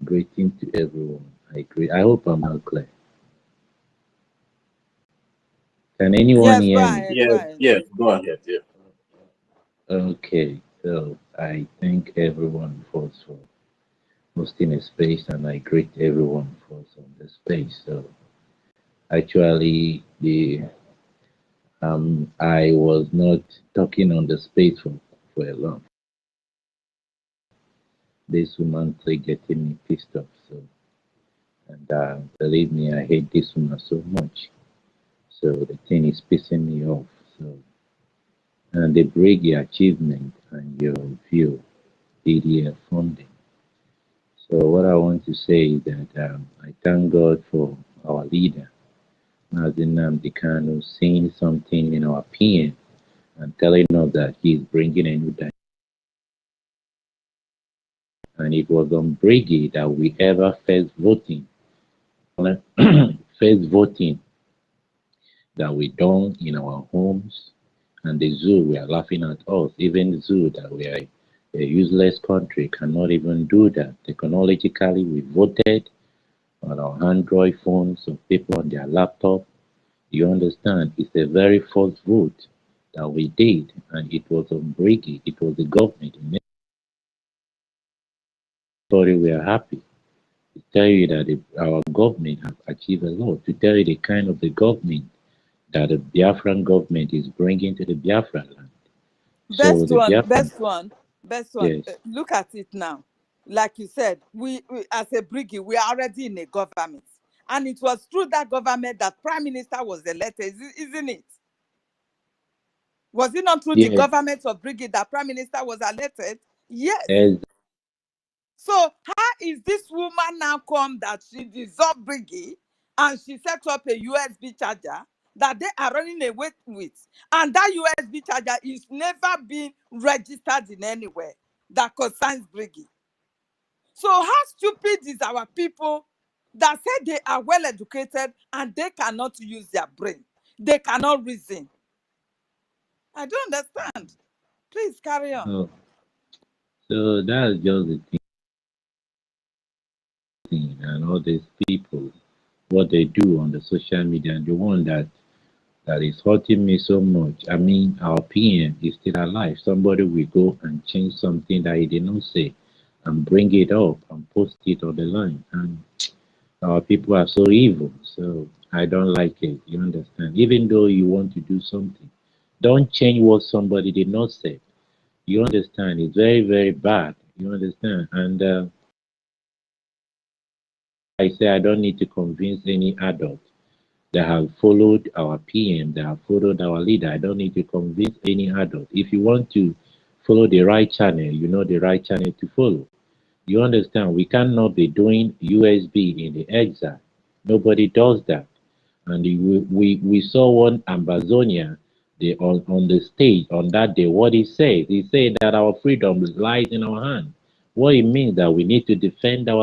G: Greeting to everyone. I hope I'm not clear. Can anyone
F: Yes, go
G: hear me?
F: ahead, go
B: Yes,
F: ahead.
B: yes, go ahead. Yeah.
G: Okay, so I thank everyone for hosting a space, and I greet everyone for on the space. So actually, I was not talking on the space for a long. This woman kept getting me pissed off. So, and believe me, I hate this woman so much. So the thing is pissing me off. So, and the BRGIE achievement and your view, PDF funding. So what I want to say is that I thank God for our leader, Mazen Kanu, saying something in our opinion and telling us that he's bringing a new direction. And it was on BRGIE that we ever first voting, first voting that we done in our homes, and the zoo we are laughing at us. Even the zoo that we are a useless country cannot even do that. Technologically, we voted on our Android phones, of people on their laptop. You understand? It's a very false vote that we did, and it was on BRGIE. It was the government. Sorry, we are happy to tell you that our government has achieved a lot. To tell you the kind of the government that the Biafran government is bringing to the Biafra land. So the Biafran,
F: Best one.
G: yes,
F: Look at it now. Like you said, we as a BRGIE, we are already in a government. And it was through that government that Prime Minister was elected, isn't it? Was it not through the
G: yes,
F: government of BRGIE that Prime Minister was elected? Yes.
G: yes,
F: So how is this woman now come that she dissolved BRGIE and she set up a USB charger that they are running away with? And that USB charger is never been registered in anywhere that concerns BRGIE. So how stupid is our people that say they are well educated and they cannot use their brain? They cannot reason. I don't understand. Please carry on.
G: oh, so that's just the thing, and all these people, what they do on the social media, and the one that is hurting me so much. I mean, our PM is still alive. Somebody will go and change something that he did not say and bring it up and post it on the line. And our people are so evil. So I don't like it. You understand? Even though you want to do something, don't change what somebody did not say. You understand? It's very, very bad. You understand? And I say I don't need to convince any adult that have followed our PM, that have followed our leader. I don't need to convince any adult. If you want to follow the right channel, you know the right channel to follow. You understand? We cannot be doing USB in the exile. Nobody does that. And we saw one Ambazonia on the stage on that day. What he said that our freedom lies in our hand. What it means that we need to defend our.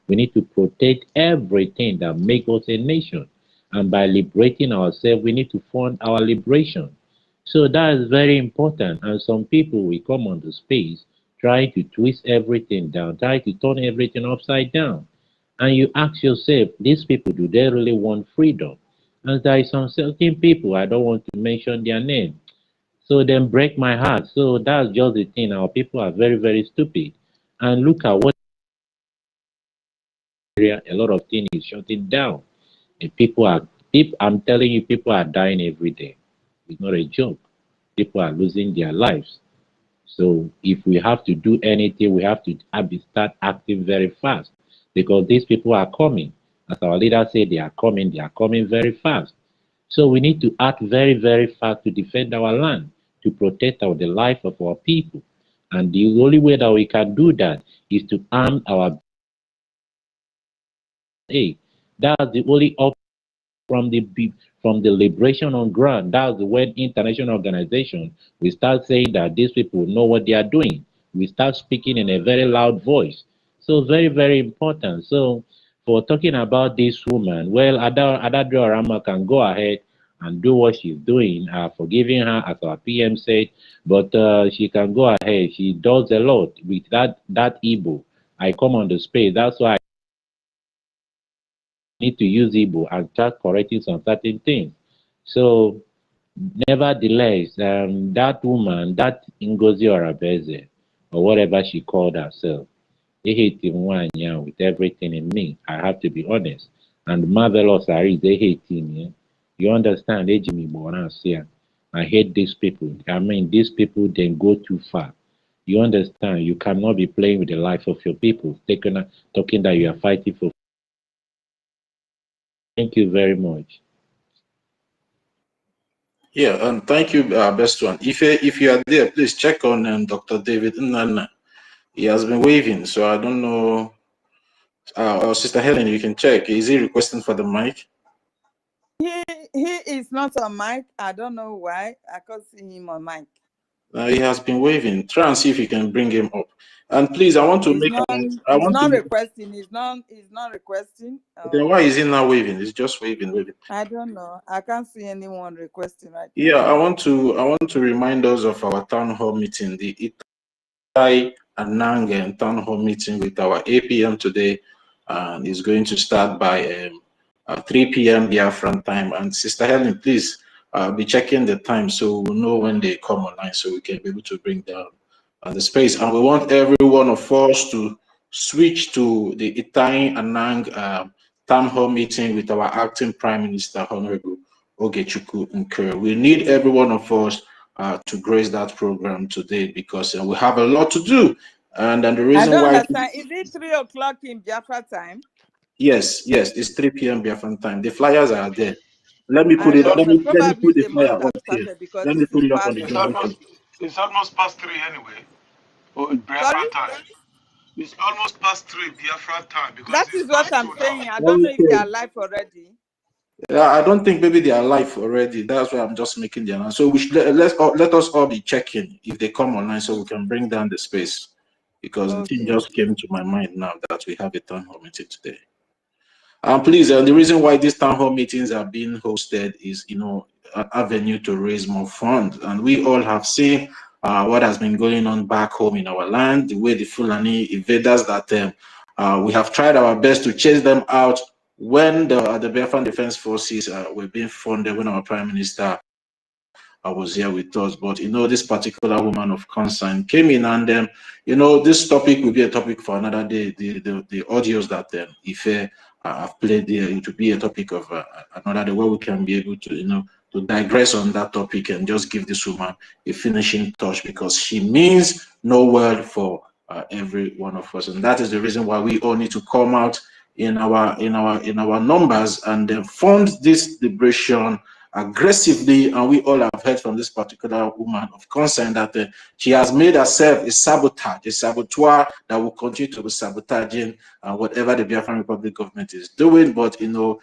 G: We need to protect everything that makes us a nation. And by liberating ourselves, we need to fund our liberation. So that is very important. And some people will come on the space trying to twist everything down, try to turn everything upside down. And you ask yourself, these people, do they really want freedom? And there is some certain people, I don't want to mention their name. So then break my heart. So that's just the thing. Our people are very, very stupid. And look at what area, a lot of things is shutting down. And I'm telling you, people are dying every day. It's not a joke. People are losing their lives. So if we have to do anything, we have to start acting very fast because these people are coming. As our leaders say, they are coming very fast. So we need to act very, very fast to defend our land, to protect the life of our people. And the only way that we can do that is to arm our A. That's the only option from the liberation on ground. That's when international organizations we start saying that these people know what they are doing. We start speaking in a very loud voice. So very, very important. So for talking about this woman, well, Adadro Arama can go ahead and do what she's doing, forgiving her, as our PM said, but she can go ahead. She does a lot with that Igbo. I come on the space. That's why I need to use Igbo and start correcting some certain things. So, nevertheless, that woman, that NGOZI Orabeze, or whatever she called herself, they hate him one yeah, with everything in me. I have to be honest. And marvelous Ari, they hate him. Yeah? You understand? They Jimmy Bonasia. I hate these people. I mean, these people then go too far. You understand? You cannot be playing with the life of your people, talking that you are fighting for. Thank you very much.
B: Yeah, and thank you, best one. If you are there, please check on Dr. David Nnanna. He has been waving, so I don't know. Sister Helen, you can check. Is he requesting for the mic?
F: He is not on mic. I don't know why. I can't see him on mic.
B: He has been waving. Try and see if you can bring him up. And please, I want to make.
F: He's not requesting. He's not requesting.
B: Then why is he not waving? He's just waving.
F: I don't know. I can't see anyone requesting right now.
B: Yeah, I want to remind us of our town hall meeting, the ANNANG town hall meeting with our APM today, and it's going to start by 3 p.m. Biafran time. And Sister Helen, please be checking the time so we'll know when they come online, so we can be able to bring down the space. And we want every one of us to switch to the ANNANG town hall meeting with our acting Prime Minister, Honorable Ogechukwu Nkere. We need every one of us to grace that program today, because we have a lot to do. And the reason
F: I don't
B: why
F: understand. Is it 3 o'clock in Biafra time?
B: Yes, it's 3 p.m. Biafran time. The flyers are there. Let me put it. Let me put the flyer up here. Let me put it up on the
H: It's almost past 3 anyway. Oh, Biafra time. It's almost past 3 Biafra time, because
F: that is what I'm saying. I don't know if they are live already.
B: I don't think maybe they are live already. That's why I'm just making the announcement. So we should let us all be checking if they come online, so we can bring down the space, because the thing just came to my mind now that we have a town hall meeting today. Please, the reason why these town hall meetings are being hosted is, an avenue to raise more funds. And we all have seen what has been going on back home in our land, the way the Fulani invaders that we have tried our best to chase them out when the Biafran Defense Forces were being funded, when our Prime Minister was here with us. But this particular woman of concern came in, and this topic will be a topic for another day. The audios that Ife I've played there, it will be a topic of another day, where we can be able to to digress on that topic and just give this woman a finishing touch, because she means no word for every one of us. And that is the reason why we all need to come out in our numbers and then fund this liberation aggressively. And we all have heard from this particular woman of concern that she has made herself a saboteur that will continue to be sabotaging whatever the Biafran Republic government is doing. But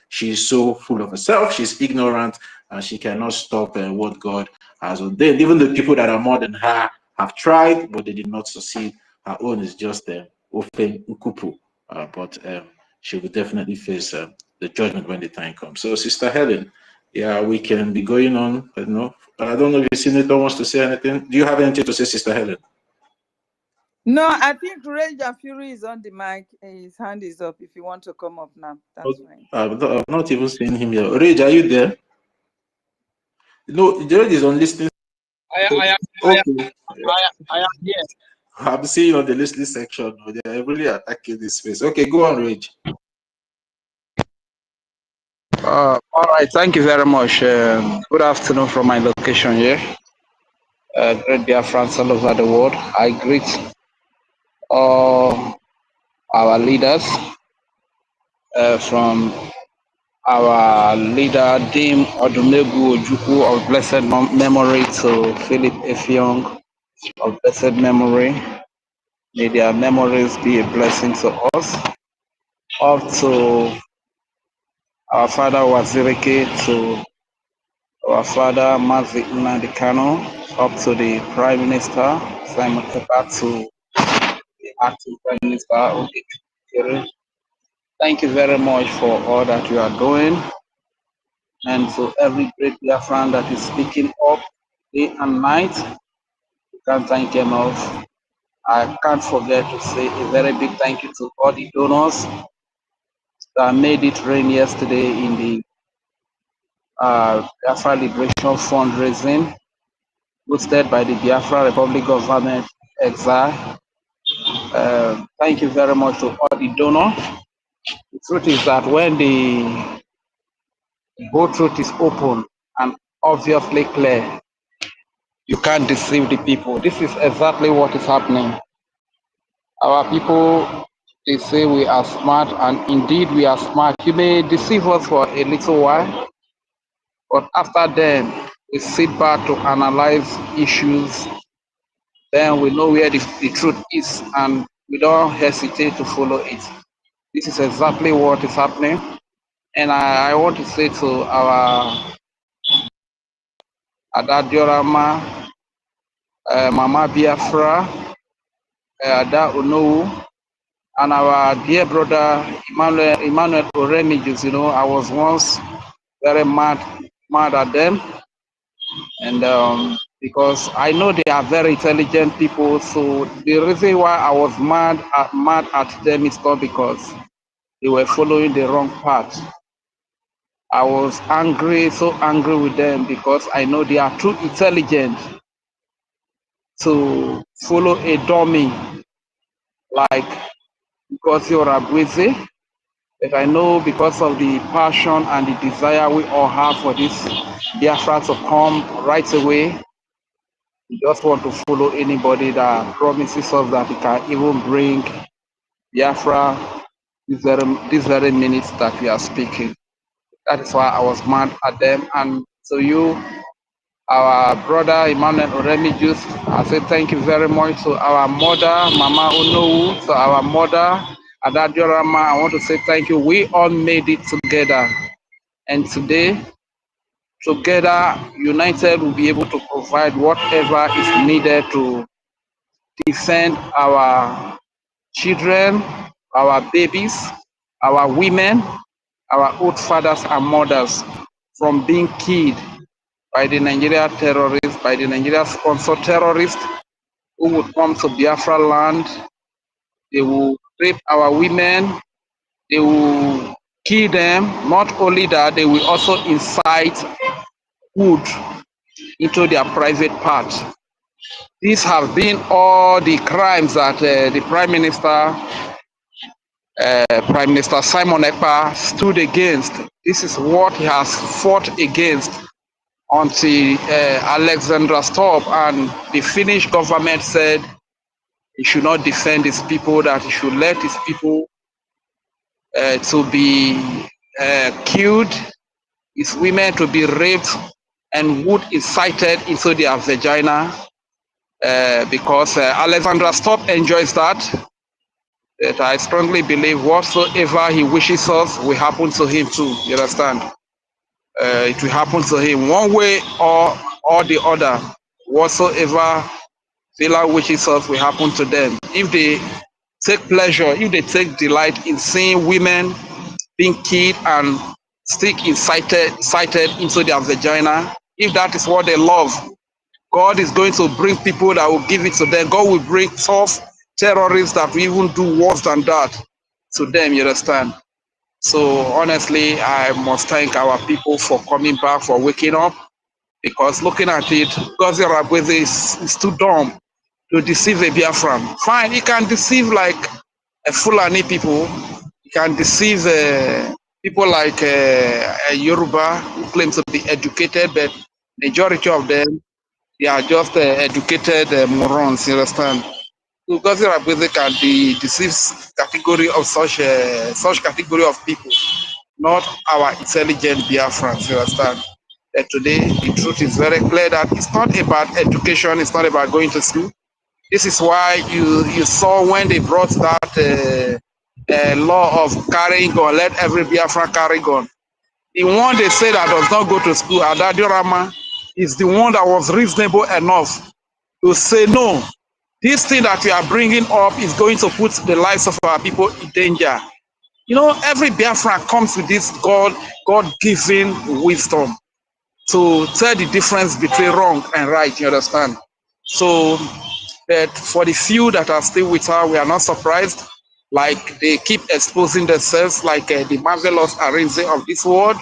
B: she's so full of herself, she's ignorant, and she cannot stop what God has ordained. Even the people that are more than her have tried, but they did not succeed. Her own is just open ukupu, but she will definitely face the judgment when the time comes. So, Sister Helen, yeah, we can be going on. I don't know if the senator wants to say anything. Do you have anything to say, Sister Helen?
F: No, I think Ranger Fury is on the mic. His hand is up. If you want to come up now, that's fine.
B: I've not even seen him yet. Rage, are you there? No, Jared is on listening.
I: I am here.
B: I'm seeing on the listening section. They are really attacking this space. Okay, go on, Rage.
I: All right, thank you very much. Good afternoon from my location here. Great Biafrans all over the world. I greet all our leaders from our leader, Dim Odumegu Ojukwu of blessed memory, to Philip Effiong of blessed memory. May their memories be a blessing to us. Up to our father Wazirike, to our father Mazi Nnamdi Kanu, up to the Prime Minister Simon Ekpa, to the acting Prime Minister Obi. Thank you very much for all that you are doing, and to every great Biafran that is speaking up day and night. We can't thank enough. I can't forget to say a very big thank you to all the donors that made it rain yesterday in the Biafra Liberation fundraising, boosted by the Biafra Republic Government Exile. Thank you very much to all the donors. The truth is that when the whole truth is open and obviously clear, you can't deceive the people. This is exactly what is happening. Our people, they say we are smart, and indeed we are smart. You may deceive us for a little while, but after then, we sit back to analyze issues. Then we know where the truth is, and we don't hesitate to follow it. This is exactly what is happening. And I want to say to our Ada Diorama, Mama Biafra, Ada Onowu, and our dear brother Emmanuel Oremijus. You know, I was once very mad at them, and because I know they are very intelligent people. So the reason why I was mad at them is not because they were following the wrong path. I was angry, so angry with them, because I know they are too intelligent to follow a dummy like Ngozi Orabweze. But I know because of the passion and the desire we all have for this Biafra to come right away, we just want to follow anybody that promises us that it can even bring Biafra this very minute that we are speaking. That is why I was mad at them. And so you, our brother Emmanuel Oremijus, I say thank you very much. To our mother, Mama Onowu, to our mother, Adadiorama, I want to say thank you. We all made it together. And today, together, united, we'll be able to provide whatever is needed to defend our children, our babies, our women, our old fathers and mothers from being killed by the Nigeria terrorists, by the Nigeria sponsored terrorists who would come to Biafra land. They will rape our women, they will kill them. Not only that, they will also incite wood into their private part. These have been all the crimes that the Prime Minister Simon Ekpa stood against. This is what he has fought against until Alexandra stopped, and the Finnish government said he should not defend his people, that he should let his people to be killed, his women to be raped, and wood incited into their vagina, because Alexandra Stubb enjoys that. That I strongly believe whatsoever he wishes us will happen to him too. You understand? It will happen to him one way or the other. Whatsoever Villa wishes us will happen to them. If they take pleasure, if they take delight in seeing women being killed and stick incited into their vagina, if that is what they love, God is going to bring people that will give it to them. God will bring tough terrorists that will even do worse than that to them, you understand? So honestly, I must thank our people for coming back, for waking up, because looking at it, Ngozi Orabweze is too dumb to deceive a Biafran. Fine, he can deceive like Fulani people, he can deceive people like Yoruba who claim to be educated, but majority of them, they are just educated morons, you understand? So Ngozi Orabweze can deceive category of such category of people. not our intelligent Biafrans, you understand? And today, the truth is very clear that it's not about education, it's not about going to school. This is why you saw when they brought that law of carrying gun, let every Biafran carry gun. The one they say that does not go to school, Adadiorama, is the one that was reasonable enough to say, no, this thing that we are bringing up is going to put the lives of our people in danger. You know, every Biafran comes with this God-given wisdom to tell the difference between wrong and right, you understand? So, but for the few that are still with her, we are not surprised. Like, they keep exposing themselves, like the marvelous Arinze of this world,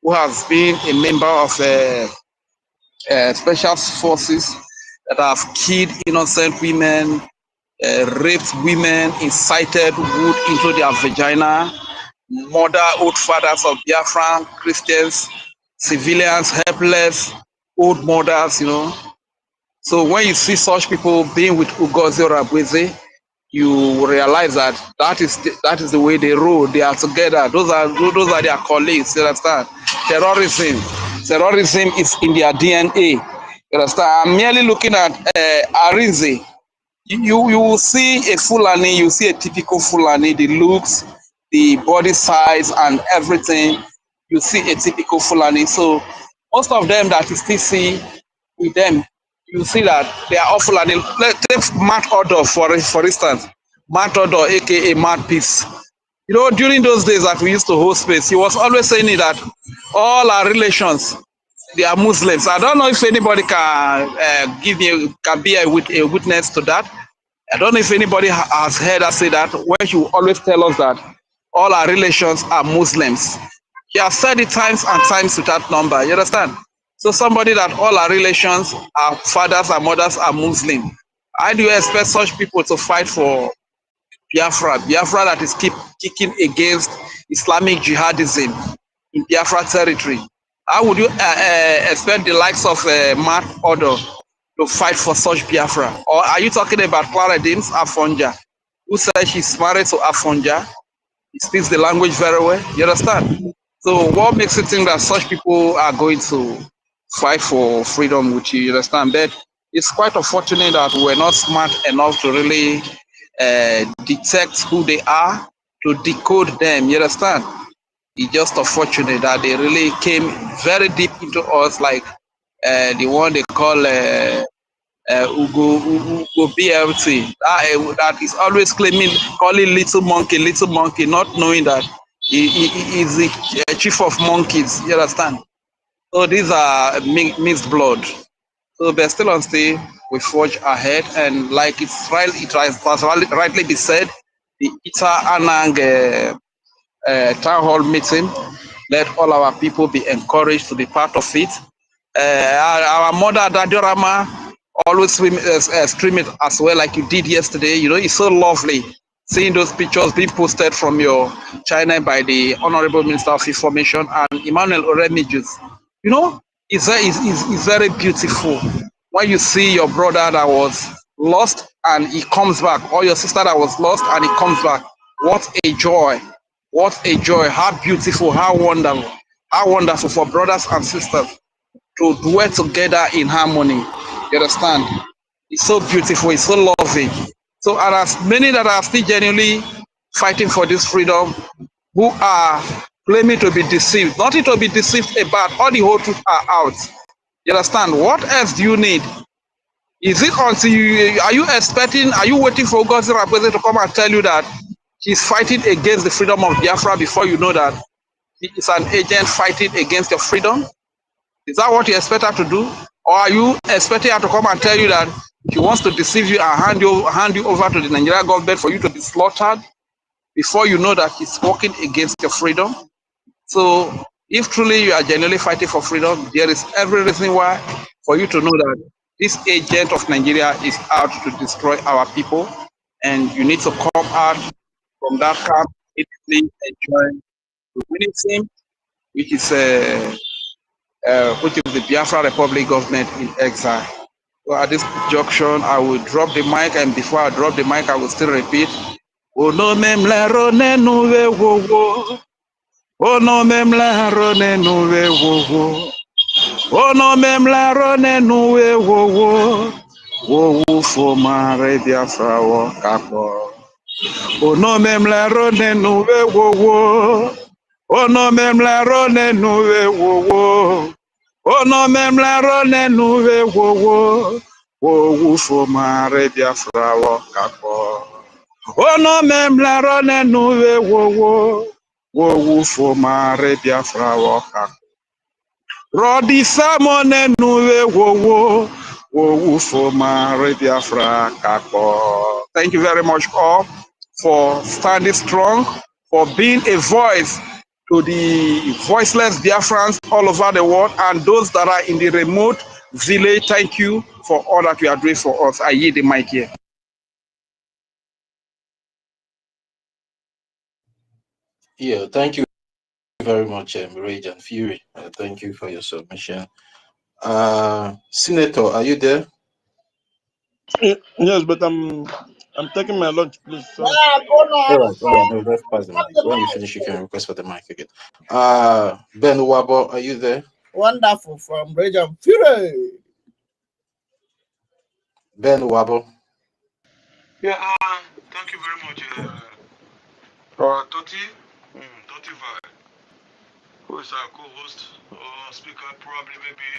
I: who has been a member of special forces that have killed innocent women, raped women, incited wood into their vagina, murder old fathers of Biafran, Christians, civilians, helpless, old mothers, you know. So when you see such people being with OGOJA or Abweze, you realize that that is the way they roll. They are together. Those are their colleagues. You understand? Terrorism is in their DNA. You understand? I'm merely looking at Arinze. You will see a Fulani. You see a typical Fulani. The looks, the body size, and everything. You see a typical Fulani. So most of them that you still see with them, you see that they are all Fulani. Let's take Matt Odor for instance. Matt Odor, aka Matt Peace. You know, during those days that we used to host space, he was always saying that all our relations, they are Muslims. I don't know if anybody can be a witness to that. I don't know if anybody has heard us say that, where she will always tell us that all our relations are Muslims. He has said it times and times without number. You understand? So somebody that all our relations, our fathers and mothers are Muslim. How do you expect such people to fight for Biafra that is keep kicking against Islamic jihadism in Biafra territory? How would you expect the likes of Mark Odo to fight for such Biafra? Or are you talking about Clara Dims Afonja, who says she's married to Afonja? He speaks the language very well. You understand? So what makes you think that such people are going to fight for freedom with you? You understand? But it's quite unfortunate that we're not smart enough to really detect who they are, to decode them. You understand? It's just unfortunate that they really came very deep into us, like the one they call Ugo BLT. That is always calling little monkey, not knowing that he is the chief of monkeys. You understand? So these are mixed blood. So but still on stay, we forge ahead, and like it has rightly been said, the ANNANG town hall meeting, let all our people be encouraged to be part of it. Our mother Dadiorama always stream it as well, like you did yesterday. You know, it's so lovely seeing those pictures being posted from your China by the Honorable Minister of Information and Emmanuel Oremijus. You know, it's very beautiful when you see your brother that was lost and he comes back, or your sister that was lost and he comes back. What a joy! What a joy! How beautiful! How wonderful! How wonderful for brothers and sisters to dwell together in harmony. You understand? It's so beautiful. It's so lovely. So, and as many that are still genuinely fighting for this freedom, who are claiming to be deceived, nothing to be deceived about, all the whole truth are out. You understand? What else do you need? Is it until are you waiting for OGOJA to come and tell you that he's fighting against the freedom of Biafra before you know that he is an agent fighting against your freedom? Is that what you expect her to do? Or are you expecting her to come and tell you that she wants to deceive you and hand you over to the Nigerian government for you to be slaughtered before you know that she's working against your freedom? So if truly you are genuinely fighting for freedom, there is every reason why for you to know that this agent of Nigeria is out to destroy our people, and you need to come out from that camp immediately and join the winning team, which is the Biafra Republic government in exile. So at this junction, I will drop the mic, and before I drop the mic, I will still repeat. Ono memla rone nuwe wowo. Ono memla rone nuwe wowo. Wowo for mare Biafra wo kapo. Ono memla rone nuwe wowo. Ono memla rone nuwe wowo. Ono memla rone nuwe wowo. Wowo for mare Biafra wo kapo. Ono memla rone nuwe wowo. Wowo for mare Biafra wo kapo. Rodi Samone Nuwe Wowo Wowo for Mare Biafra Kako. Thank you very much all for standing strong, for being a voice to the voiceless Biafrans all over the world and those that are in the remote village. Thank you for all that you are doing for us. I yield the mic here.
B: Yeah, thank you very much, Rage and Fury. Thank you for your submission. Senator, are you there?
H: Yes, but I'm taking my lunch, please. So.
B: All right. No, let's pass the mic. When you finish, you can request for the mic again. Ben Wabo, are you there?
J: Wonderful from Rage and Fury.
B: Ben Wabo.
H: Yeah, thank you very much, Toti, Toti Vai, who is our co-host or speaker. Probably maybe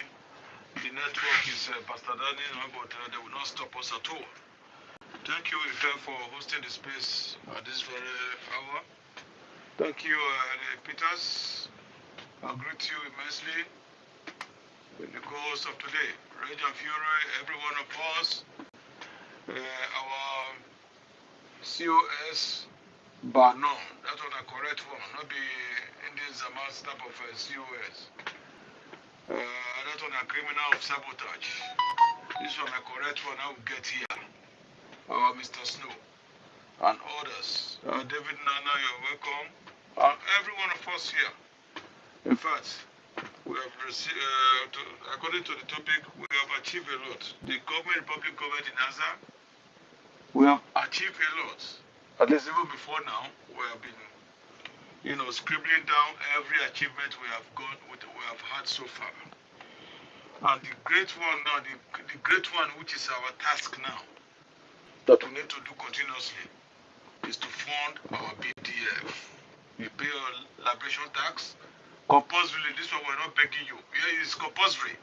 H: the network is bastardizing, but they will not stop us at all. Thank you, Ife, for hosting the space at this very hour. Thank you, Peters. I greet you immensely with the co-host of today, Rage and Fury, every one of us, our COS Banon. That's what I correct one, not be Indian Zaman type of COS. That's what a criminal of sabotage. This one I correct one, I will get here. Our Mr. Snow and others. David Nana, you're welcome. And every one of us here. In fact, we have received, according to the topic, we have achieved a lot. The Republic government in Gaza, we have achieved a lot. At least even before now, we have been, scribbling down every achievement we have had so far. And the great one now, the great one which is our task now, that we need to do continuously, is to fund our BDF. We pay our liberation tax. Compulsory, this one we're not begging you. Yeah, it's compulsory.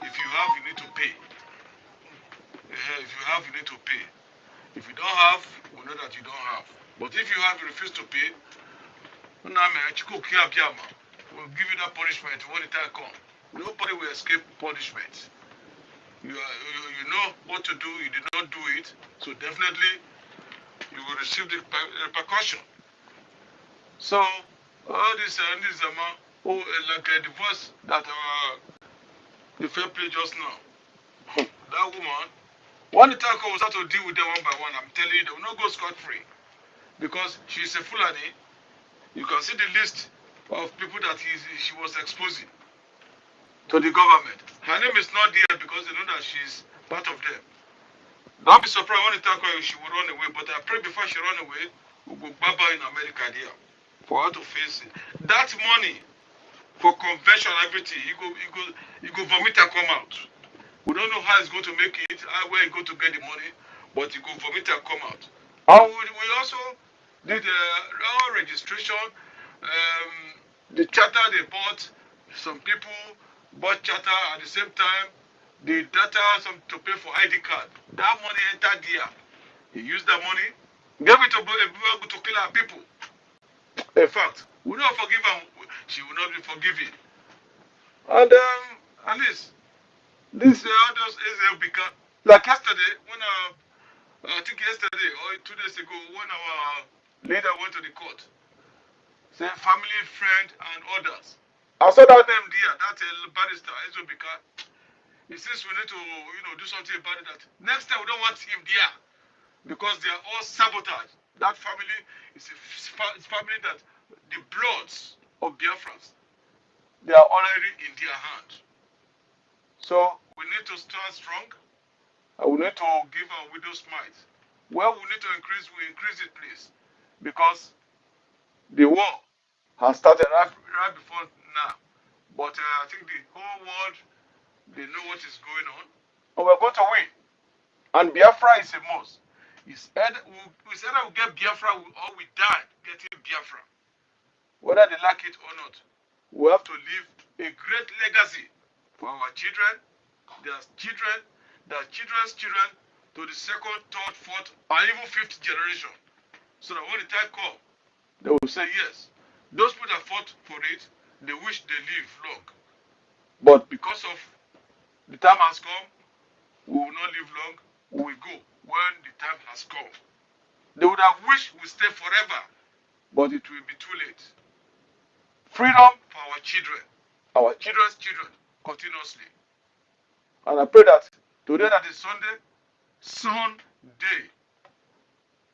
H: If you have, you need to pay. Yeah, if you have, you need to pay. If you don't have, we know that you don't have. But if you have, you refuse to pay, we'll give you that punishment when the time comes. Nobody will escape punishment. You know what to do, you did not do it, so definitely you will receive the repercussion. So, all this like the verse that the fair play just now, that woman, when the time comes, have to deal with them one by one. I'm telling you, they will not go scot-free because she's a Fulani. You can see the list of people that she was exposing to the government. Her name is not there because they know that she's part of them. Don't be surprised when the time comes, she will run away. But I pray before she run away, we'll go baba in America there for her to face it. That money for convention, everything, you go vomit and come out. We don't know how it's going to make it, where it's going to get the money, but you go vomit and come out. And we also did our registration, the charter they bought, some people bought charter at the same time, the data to pay for ID card. That money entered there. He used that money, gave it to kill our people. In fact, we will not forgive her. She will not be forgiven. And at least, this others is because, like yesterday, when I think yesterday or 2 days ago, when our leader went to the court, say family, friend, and others. I saw that name there, that barrister, Ezobika. He says we need to, do something about it. That next time we don't want him there because they are all sabotage. That family is a family that the bloods of Biafrans, they are already in their hand. So we need to stand strong. And we need to give our widows might. Where we need to increase, we increase it, please. Because the war has started right before now. But I think the whole world, they know what is going on. And we're going to win. And Biafra is a must. It's either we get Biafra or we die getting Biafra. Whether they like it or not. We have to leave a great legacy for our children, their children, their children's children, to the second, third, fourth, and even fifth generation. So that when the time comes, they will say yes. Those people that fought for it, they wish they live long. But because of the time has come, we will not live long. We will go when the time has come. They would have wished we stay forever, but it will be too late. Freedom for our children, our children's children, continuously. And I pray that today that is Sunday.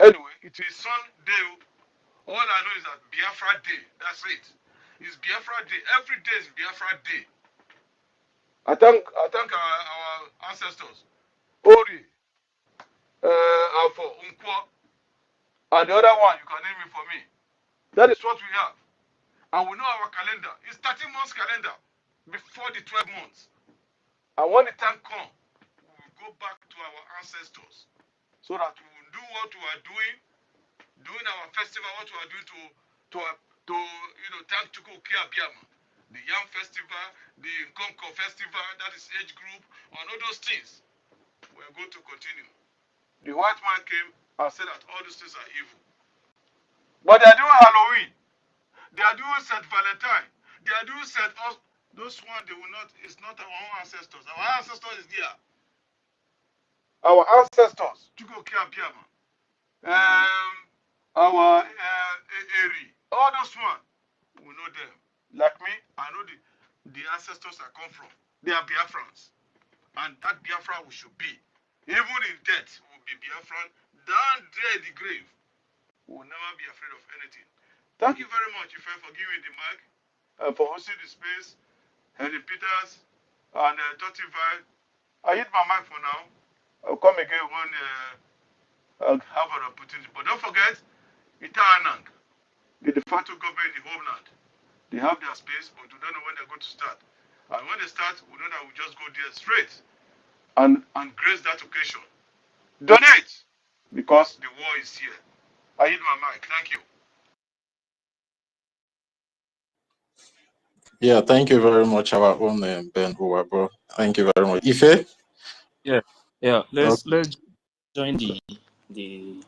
H: Anyway, it is Sunday. All I know is that Biafra Day. That's it. It's Biafra Day. Every day is Biafra Day. I thank our ancestors. Ori, Alfo, Unkwo, and the other one you can name it for me. That is what we have. And we know our calendar. It's 13 months calendar before the 12 months. And when the time comes, we will go back to our ancestors so that we will do what we are doing our festival, what we are doing to thank Chukwuka Abiyama. The Yam Festival, the Nkonko Festival, that is age group, and all those things. We are going to continue. The white man came and said that all those things are evil. But they are doing Halloween. They are doing St. Valentine. They are doing St. Those ones, they will not, it's not our own ancestors. Our ancestors is there. Our ancestors, Chukwuka Abiyama. Our Eri. All those ones, we know them. Like me, I know the ancestors I come from. They are Biafrans. And that Biafra we should be. Even in death, we will be Biafran. Down there in the grave, we will never be afraid of anything. Thank you very much, Ife, for giving the mic, for hosting the space, Henry Peters, and Toti Vai. I hit my mic for now. I'll come again when I'll have an opportunity. But don't forget, ANNANG, the de facto government in the homeland. They have their space, but we don't know when they're going to start. And when they start, we know that we just go there straight and grace that occasion. Donate, because the war is here. I hit my mic. Thank you.
B: Yeah, thank you very much, our own Ben Uwabo. Thank you very much. Ife?
C: Yeah. Let's
B: Okay.
C: join the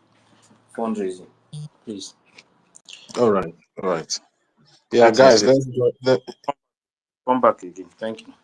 C: fundraising, please.
B: All right. Yeah,
C: Wait,
B: guys,
C: myself.
B: let's go.
C: Come back again. Thank you.